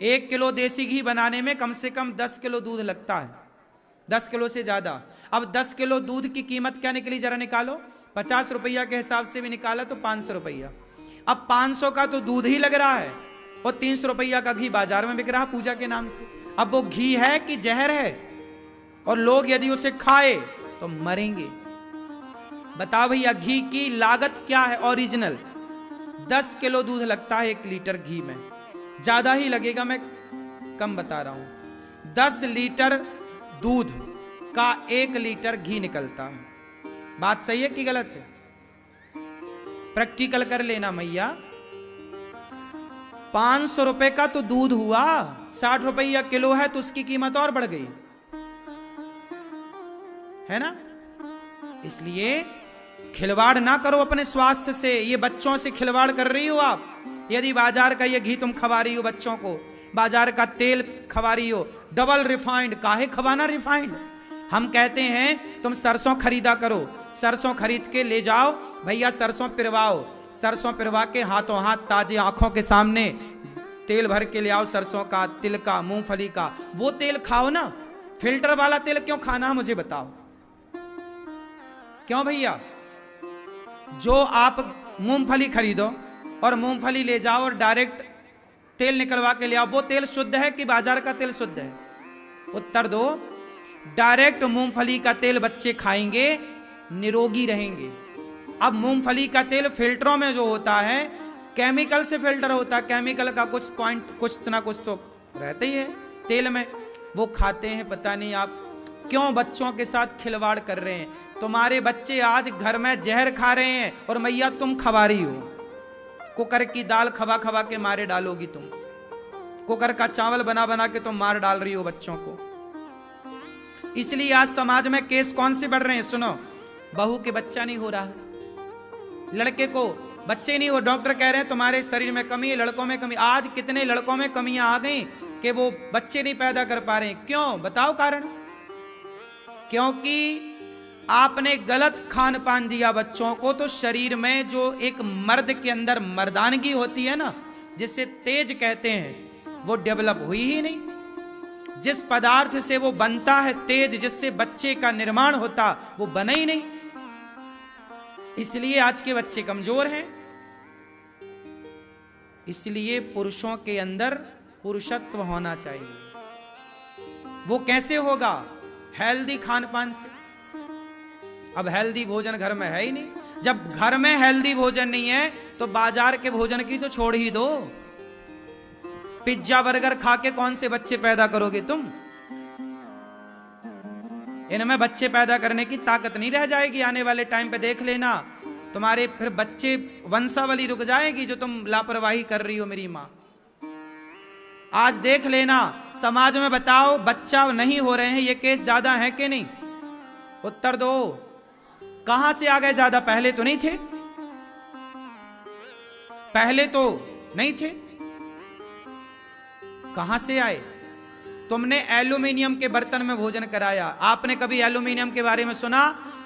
1 किलो देसी घी बनाने में कम से कम 10 किलो दूध लगता है, 10 किलो से ज्यादा। अब 10 किलो दूध की कीमत क्या निकली जरा निकालो, 50 रुपया के हिसाब से भी निकाला तो 500 रुपया। अब 500 का तो दूध ही लग रहा है और 300 रुपया का घी बाजार में बिक रहा पूजा के नाम से। अब वो घी है कि जहर है? और लोग यदि उसे खाए तो मरेंगे। बताओ भैया घी की लागत क्या है ओरिजिनल? 10 किलो दूध लगता है 1 लीटर घी में, ज्यादा ही लगेगा, मैं कम बता रहा हूं। 10 लीटर दूध का 1 लीटर घी निकलता है। बात सही है कि गलत है? प्रैक्टिकल कर लेना मैया। 500 रुपए का तो दूध हुआ, 60 रुपया किलो है तो उसकी कीमत और बढ़ गई है ना। इसलिए खिलवाड़ ना करो अपने स्वास्थ्य से। ये बच्चों से खिलवाड़ कर रही हो आप। यदि बाजार का ये घी तुम खवा रही हो बच्चों को, बाजार का तेल खवा रही हो, डबल रिफाइंड, काहे खवाना रिफाइंड? हम कहते हैं तुम सरसों खरीदा करो, सरसों खरीद के ले जाओ भैया, सरसों पिरवाओ, सरसों पिरवा के हाथों हाथ ताजे आंखों के सामने तेल भर के ले आओ, सरसों का, तिल का, मूंगफली का, वो तेल खाओ ना। फिल्टर वाला तेल क्यों खाना है मुझे बताओ? क्यों भैया? जो आप मूंगफली खरीदो और मूंगफली ले जाओ और डायरेक्ट तेल निकलवा के ले आओ, वो तेल शुद्ध है कि बाजार का तेल शुद्ध है? उत्तर दो। डायरेक्ट मूंगफली का तेल बच्चे खाएंगे, निरोगी रहेंगे। अब मूंगफली का तेल फिल्टरों में जो होता है केमिकल से फिल्टर होता है, केमिकल का कुछ पॉइंट कुछ ना कुछ तो रहता ही है तेल में, वो खाते हैं। पता नहीं आप क्यों बच्चों के साथ खिलवाड़ कर रहे हैं। तुम्हारे बच्चे आज घर में जहर खा रहे हैं और मैया तुम खवा रही हो। कुकर की दाल खवा खवा के मारे डालोगी तुम, कुकर का चावल बना बना के तुम मार डाल रही हो बच्चों को। इसलिए आज समाज में केस कौन से बढ़ रहे हैं? सुनो, बहू के बच्चा नहीं हो रहा है, लड़के को बच्चे नहीं हो, डॉक्टर कह रहे हैं तुम्हारे शरीर में कमी है, लड़कों में कमी। आज कितने लड़कों में कमियां आ गई कि वो बच्चे नहीं पैदा कर पा रहे हैं। क्यों? बताओ कारण। क्योंकि आपने गलत खान पान दिया बच्चों को, तो शरीर में जो एक मर्द के अंदर मर्दानगी होती है ना, जिसे तेज कहते हैं, वो डेवलप हुई ही नहीं। जिस पदार्थ से वो बनता है तेज, जिससे बच्चे का निर्माण होता, वो बना ही नहीं। इसलिए आज के बच्चे कमजोर हैं। इसलिए पुरुषों के अंदर पुरुषत्व होना चाहिए। वो कैसे होगा? हेल्दी खान पान से। अब हेल्दी भोजन घर में है ही नहीं। जब घर में हेल्दी भोजन नहीं है तो बाजार के भोजन की तो छोड़ ही दो। पिज्जा बर्गर खा के कौन से बच्चे पैदा करोगे तुम? इनमें बच्चे पैदा करने की ताकत नहीं रह जाएगी। आने वाले टाइम पे देख लेना, तुम्हारे फिर बच्चे वंशावली रुक जाएगी जो तुम लापरवाही कर रही हो मेरी मां। आज देख लेना समाज में, बताओ बच्चा नहीं हो रहे हैं ये केस ज्यादा है कि नहीं? उत्तर दो। कहां से आ गए ज्यादा? पहले तो नहीं थे, पहले तो नहीं थे। कहां से आए? तुमने एल्यूमिनियम के बर्तन में भोजन कराया। आपने कभी एल्यूमिनियम के बारे में सुना?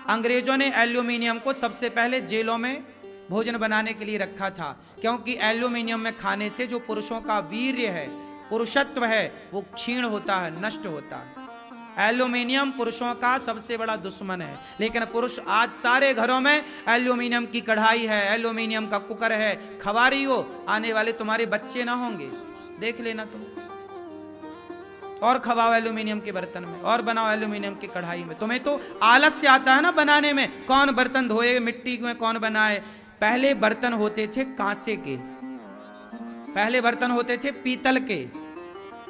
अंग्रेजों ने एल्यूमिनियम को सबसे पहले जेलों में भोजन बनाने के लिए रखा था, क्योंकि एल्यूमिनियम में खाने से जो पुरुषों का वीर्य है, पुरुषत्व है, वो क्षीण होता है, नष्ट होता है। एल्यूमिनियम पुरुषों का सबसे बड़ा दुश्मन है। लेकिन पुरुष आज सारे घरों में एल्यूमिनियम की कढ़ाई है, एल्यूमिनियम का कुकर है, खवा रही हो। आने वाले तुम्हारे बच्चे ना होंगे, देख लेना तुम। और खवाओ एल्यूमिनियम के बर्तन में, और बनाओ एल्यूमिनियम की कढ़ाई में। तुम्हें तो आलस से आता है ना बनाने में। कौन बर्तन धोए, मिट्टी में कौन बनाए? पहले बर्तन होते थे कांसे के, पहले बर्तन होते थे पीतल के।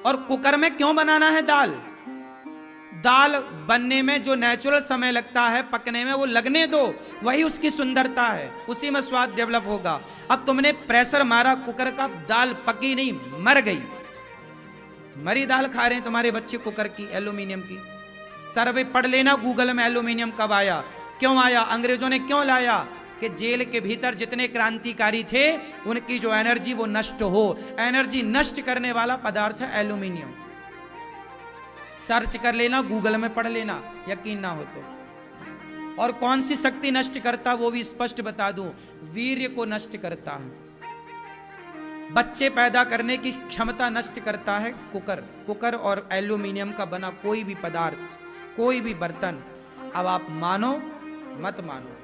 और कुकर में क्यों बनाना है दाल? दाल बनने में जो नेचुरल समय लगता है पकने में, वो लगने दो, वही उसकी सुंदरता है, उसी में स्वाद डेवलप होगा। अब तुमने प्रेशर मारा कुकर का, दाल पकी नहीं, मर गई। मरी दाल खा रहे हैं तुम्हारे बच्चे कुकर की, एल्यूमिनियम की। सर्वे पढ़ लेना गूगल में, एल्यूमिनियम कब आया, क्यों आया, अंग्रेजों ने क्यों लाया? कि जेल के भीतर जितने क्रांतिकारी थे उनकी जो एनर्जी वो नष्ट हो। एनर्जी नष्ट करने वाला पदार्थ है एल्यूमिनियम। सर्च कर लेना, गूगल में पढ़ लेना, यकीन ना हो तो। और कौन सी शक्ति नष्ट करता वो भी स्पष्ट बता दूं, वीर्य को नष्ट करता है। बच्चे पैदा करने की क्षमता नष्ट करता है कुकर। कुकर और एल्यूमिनियम का बना कोई भी पदार्थ, कोई भी बर्तन। अब आप मानो मत मानो,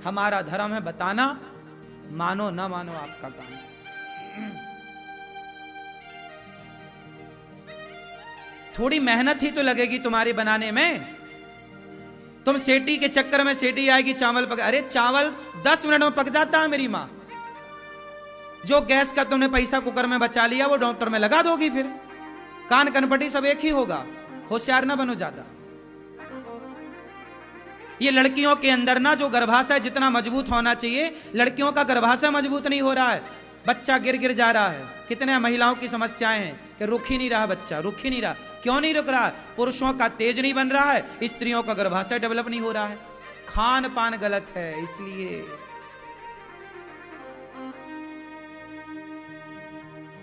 हमारा धर्म है बताना, मानो ना मानो आपका काम। थोड़ी मेहनत ही तो लगेगी तुम्हारी बनाने में। तुम सेटी के चक्कर में, सेटी आएगी चावल पक, अरे चावल 10 मिनट में पक जाता है मेरी मां। जो गैस का तुमने पैसा कुकर में बचा लिया वो डॉक्टर में लगा दोगी, फिर कान कनपटी सब एक ही होगा। होशियार ना बनो ज्यादा। ये लड़कियों के अंदर ना जो गर्भाशय जितना मजबूत होना चाहिए, लड़कियों का गर्भाशय मजबूत नहीं हो रहा है, बच्चा गिर गिर जा रहा है। कितने महिलाओं की समस्याएं हैं कि रुक ही नहीं रहा बच्चा, रुक ही नहीं रहा। क्यों नहीं रुक रहा? पुरुषों का तेज नहीं बन रहा है, स्त्रियों का गर्भाशय डेवलप नहीं हो रहा है, खान पान गलत है इसलिए।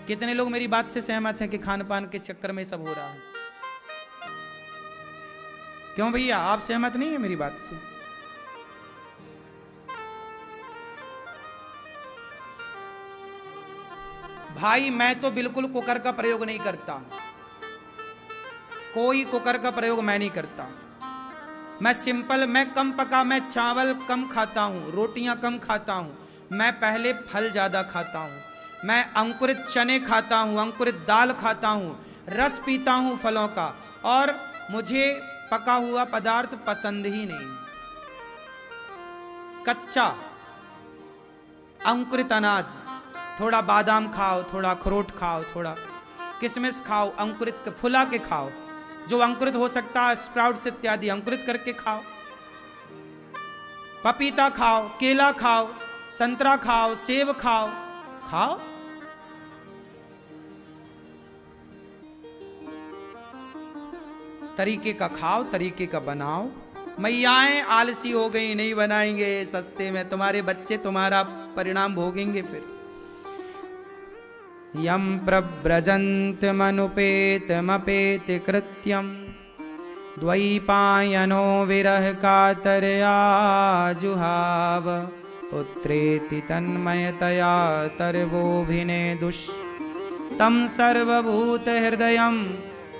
कितने लोग मेरी बात से सहमत हैं कि खान पान के चक्कर में सब हो रहा है? क्यों भैया, आप सहमत नहीं है मेरी बात से? भाई मैं तो बिल्कुल कुकर का प्रयोग नहीं करता, कोई कुकर का प्रयोग मैं नहीं करता। मैं सिंपल, मैं कम पका, मैं चावल कम खाता हूं, रोटियां कम खाता हूं। मैं पहले फल ज्यादा खाता हूं, मैं अंकुरित चने खाता हूं, अंकुरित दाल खाता हूं, रस पीता हूं फलों का। और मुझे पका हुआ पदार्थ पसंद ही नहीं। कच्चा अंकुरित अनाज, थोड़ा बादाम खाओ, थोड़ा अखरोट खाओ, थोड़ा किशमिश खाओ, अंकुरित फुला के खाओ। जो अंकुरित हो सकता है स्प्राउट्स इत्यादि अंकुरित करके खाओ। पपीता खाओ, केला खाओ, संतरा खाओ, सेब खाओ, खाओ। तरीके का खाओ, तरीके का बनाओ। मैयाएं आलसी हो गई, नहीं बनाएंगे सस्ते में, तुम्हारे बच्चे तुम्हारा परिणाम भोगेंगे फिर। यम प्रव्रजन्तमनुपेतमपेत कृत्यम द्वैपायनो विरह कातरया जुहाव पुत्रेति तन्मयतया तरवोभिने दुष तम सर्वभूत हृदयम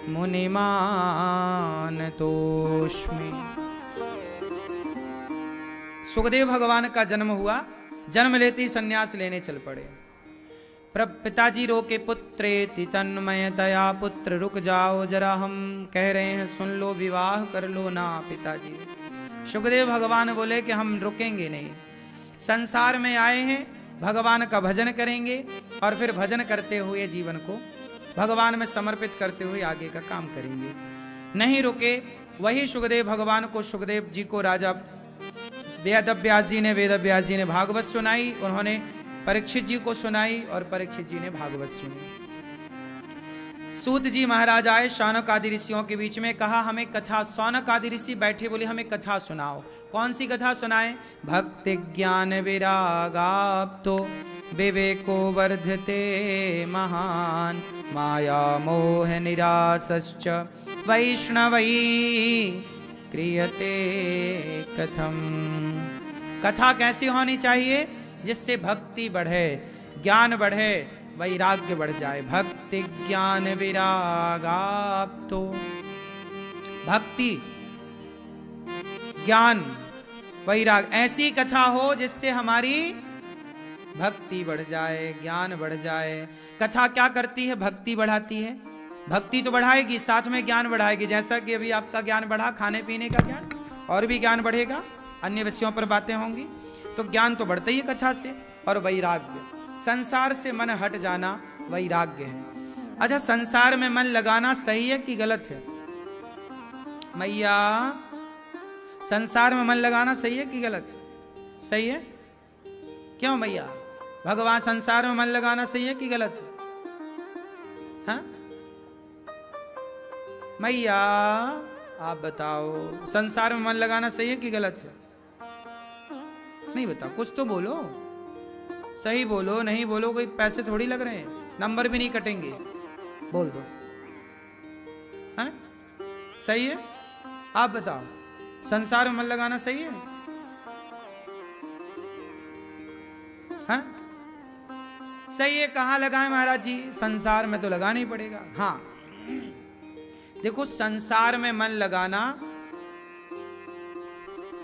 मुनिमान तोष्मि। सुखदेव भगवान का जन्म हुआ, जन्म लेते ही संन्यास लेने चल पड़े। पिताजी रोके, पुत्रेति तन्मयतया, पुत्र रुक जाओ जरा, हम कह रहे हैं सुन लो, विवाह कर लो ना पिताजी। सुखदेव भगवान बोले कि हम रुकेंगे नहीं, संसार में आए हैं, भगवान का भजन करेंगे और फिर भजन करते हुए जीवन को भगवान में समर्पित करते हुए आगे का काम करेंगे। नहीं रुके। वही सुखदेव भगवान को, सुखदेव जी को राजा वेदव्यास जी ने भागवत सुनाई, उन्होंने परीक्षित जी को सुनाई और परीक्षित जी ने भागवत सुनी। सूत जी महाराज आए शौनक आदि ऋषियों के बीच में, कहा हमें कथा। शौनक आदि ऋषि बैठे, बोले हमें कथा सुनाओ। कौन सी कथा सुनाए? भक्ति ज्ञान विरागाप्तो विवेको वर्धते महान माया मोह निरासश्च वैष्णवै क्रियते कथम। कथा कैसी होनी चाहिए? जिससे भक्ति बढ़े, ज्ञान बढ़े, वैराग्य बढ़ जाए। भक्ति ज्ञान विरागाप्तो, भक्ति ज्ञान वैराग, ऐसी कथा हो जिससे हमारी भक्ति बढ़ जाए, ज्ञान बढ़ जाए। कथा क्या करती है? भक्ति बढ़ाती है। भक्ति तो बढ़ाएगी, साथ में ज्ञान बढ़ाएगी। जैसा कि अभी आपका ज्ञान बढ़ा, खाने पीने का ज्ञान, और भी ज्ञान बढ़ेगा, अन्य विषयों पर बातें होंगी, तो ज्ञान तो बढ़ता ही है कथा से। और वैराग्य, संसार से मन हट जाना वैराग्य है। अच्छा, संसार में मन लगाना सही है कि गलत है? मैया, संसार में मन लगाना सही है कि गलत है? सही है। क्यों मैया? भगवान, संसार में मन लगाना सही है कि गलत है? हाँ मैया, आप बताओ, संसार में मन लगाना सही है कि गलत है? नहीं बताओ, कुछ तो बोलो, सही बोलो। नहीं बोलो, कोई पैसे थोड़ी लग रहे हैं, नंबर भी नहीं कटेंगे, बोल दो। हाँ? सही है? आप बताओ, संसार में मन लगाना सही है? हाँ सही है। कहां लगाएं महाराज जी? संसार में तो लगाना ही पड़ेगा। हाँ देखो, संसार में मन लगाना,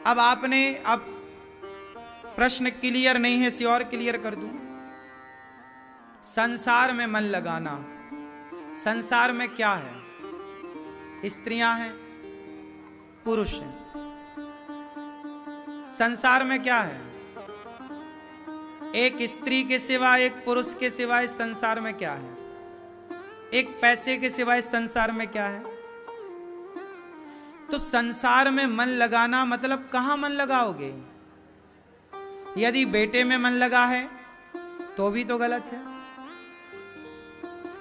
अब आपने, अब प्रश्न क्लियर नहीं है, इसे और क्लियर कर दूं। संसार में मन लगाना, संसार में क्या है? स्त्रियां हैं, पुरुष हैं। संसार में क्या है? एक स्त्री के सिवा, एक पुरुष के सिवा इस संसार में क्या है? एक पैसे के सिवा इस संसार में क्या है? तो संसार में मन लगाना मतलब कहां मन लगाओगे? यदि बेटे में मन लगा है तो भी तो गलत है,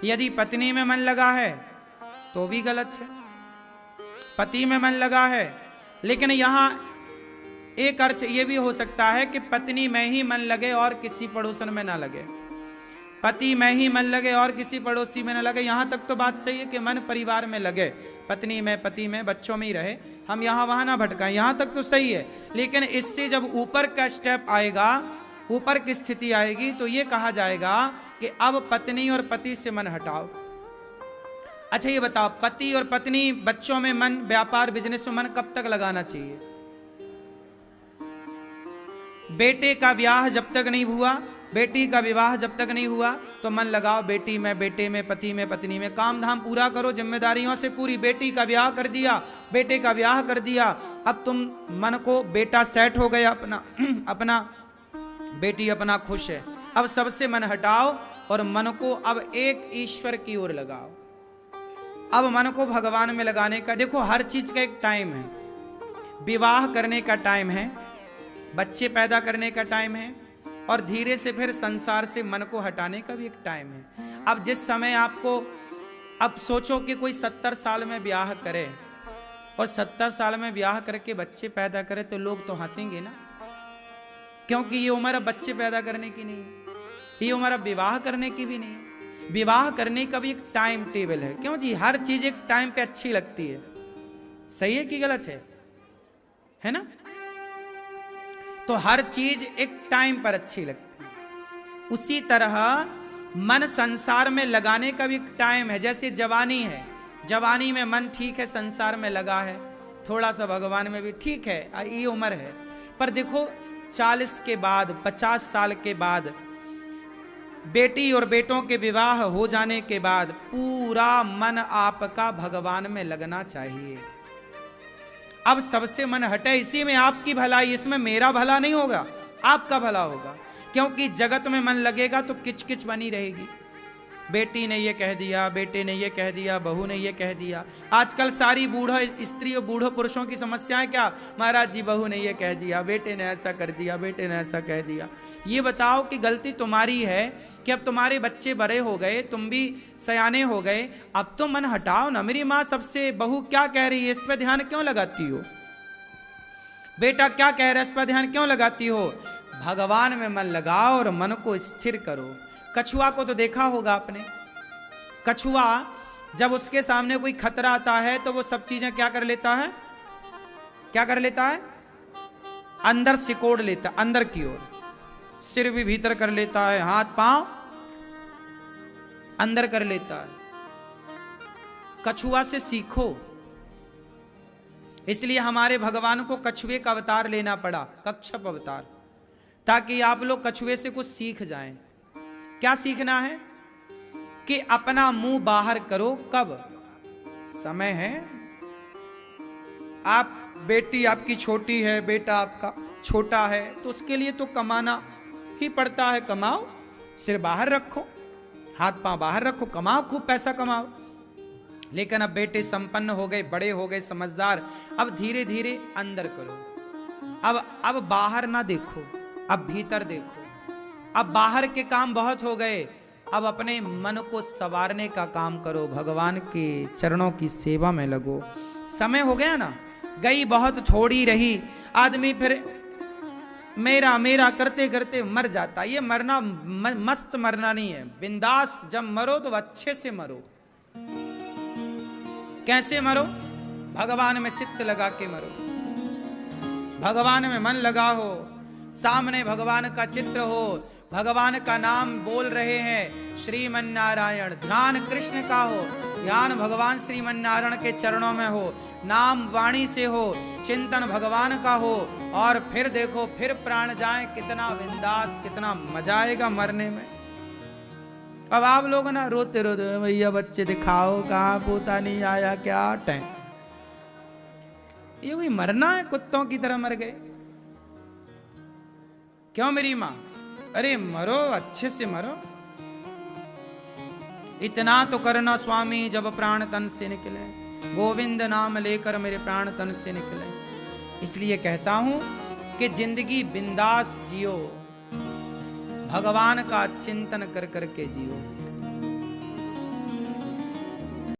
यदि पत्नी में मन लगा है तो भी गलत है, पति में मन लगा है। लेकिन यहां एक अर्थ यह भी हो सकता है कि पत्नी में ही मन लगे और किसी पड़ोसन में ना लगे, पति में ही मन लगे और किसी पड़ोसी में ना लगे। यहां तक तो बात सही है कि मन परिवार में लगे, पत्नी में, पति में, बच्चों में ही रहे, हम यहां वहां ना भटकाएं, यहां तक तो सही है। लेकिन इससे जब ऊपर का स्टेप आएगा, ऊपर की स्थिति आएगी, तो यह कहा जाएगा कि अब पत्नी और पति से मन हटाओ। अच्छा ये बताओ, पति और पत्नी, बच्चों में मन, व्यापार बिजनेस में मन कब तक लगाना चाहिए? बेटे का ब्याह जब तक नहीं हुआ, बेटी का विवाह जब तक नहीं हुआ, तो मन लगाओ बेटी में, बेटे में, पति में, पत्नी में, काम धाम पूरा करो, जिम्मेदारियों से पूरी। बेटी का ब्याह कर दिया, बेटे का ब्याह कर दिया, अब तुम मन को, बेटा सेट हो गया अपना अपना, बेटी अपना खुश है, अब सबसे मन हटाओ और मन को अब एक ईश्वर की ओर लगाओ। अब मन को भगवान में लगाने का, देखो हर चीज का एक टाइम है। विवाह करने का टाइम है, बच्चे पैदा करने का टाइम है, और धीरे से फिर संसार से मन को हटाने का भी एक टाइम है। अब जिस समय आपको, अब सोचो कि कोई 70 साल में ब्याह करे और 70 साल में ब्याह करके बच्चे पैदा करे, तो लोग तो हंसेंगे ना, क्योंकि ये उम्र अब बच्चे पैदा करने की नहीं है, ये उम्र अब विवाह करने की भी नहीं है। विवाह करने का भी एक टाइम टेबल है। क्यों जी? हर चीज एक टाइम पे अच्छी लगती है। सही है कि गलत है ना? तो हर चीज एक टाइम पर अच्छी लगती है। उसी तरह मन संसार में लगाने का भी एक टाइम है। जैसे जवानी है, जवानी में मन ठीक है, संसार में लगा है, थोड़ा सा भगवान में भी ठीक है, ये उम्र है। पर देखो 40 के बाद, 50 साल के बाद, बेटी और बेटों के विवाह हो जाने के बाद पूरा मन आपका भगवान में लगना चाहिए। अब सबसे मन हटे, इसी में आपकी भलाई, इसमें मेरा भला नहीं होगा, आपका भला होगा। क्योंकि जगत में मन लगेगा तो किचकिच बनी रहेगी। बेटी ने ये कह दिया, बेटे ने ये कह दिया, बहू ने ये कह दिया। आजकल सारी बूढ़ा स्त्री और बूढ़े पुरुषों की समस्याएं क्या? महाराज जी बहू ने ये कह दिया, बेटे ने ऐसा कर दिया, बेटे ने ऐसा कह दिया। ये बताओ कि गलती तुम्हारी है कि अब तुम्हारे बच्चे बड़े हो गए, तुम भी सयाने हो गए, अब तो मन हटाओ ना। मेरी माँ सबसे, बहू क्या कह रही है इस पर ध्यान क्यों लगाती हो? बेटा क्या कह रहा है इस पर ध्यान क्यों लगाती हो? भगवान में मन लगाओ और मन को स्थिर करो। कछुआ को तो देखा होगा आपने। कछुआ जब उसके सामने कोई खतरा आता है तो वो सब चीजें क्या कर लेता है? क्या कर लेता है? अंदर सिकोड़ लेता, अंदर की ओर, सिर भी भीतर कर लेता है, हाथ पांव अंदर कर लेता है। कछुआ से सीखो। इसलिए हमारे भगवान को कछुए का अवतार लेना पड़ा, कच्छप अवतार, ताकि आप लोग कछुए से कुछ सीख जाएं। क्या सीखना है? कि अपना मुंह बाहर करो। कब? समय है। आप, बेटी आपकी छोटी है, बेटा आपका छोटा है, तो उसके लिए तो कमाना ही पड़ता है। कमाओ, सिर बाहर रखो, हाथ पांव बाहर रखो, कमाओ, खूब पैसा कमाओ। लेकिन अब बेटे संपन्न हो गए, बड़े हो गए, समझदार, अब धीरे धीरे अंदर करो। अब बाहर ना देखो, अब भीतर देखो। अब बाहर के काम बहुत हो गए, अब अपने मन को संवारने का काम करो, भगवान के चरणों की सेवा में लगो। समय हो गया ना, गई बहुत थोड़ी रही। आदमी फिर मेरा मेरा करते करते मर जाता। ये मरना मस्त मरना नहीं है। बिंदास जब मरो तो अच्छे से मरो। कैसे मरो? भगवान में चित्त लगा के मरो, भगवान में मन लगा हो, सामने भगवान का चित्र हो, भगवान का नाम बोल रहे हैं श्रीमन नारायण, ध्यान कृष्ण का हो, ध्यान भगवान श्रीमन नारायण के चरणों में हो, नाम वाणी से हो, चिंतन भगवान का हो, और फिर देखो फिर प्राण जाए, कितना बिंदास, कितना मजा आएगा मरने में। अब आप लोग ना रोते रोते भैया बच्चे दिखाओ कहाँ पोता नहीं आया क्या टाइम, ये कोई मरना है? कुत्तों की तरह मर गए क्यों मेरी माँ? अरे मरो, अच्छे से मरो। इतना तो करना स्वामी जब प्राण तन से निकले, गोविंद नाम लेकर मेरे प्राण तन से निकले। इसलिए कहता हूं कि जिंदगी बिंदास जियो, भगवान का चिंतन कर करके जियो।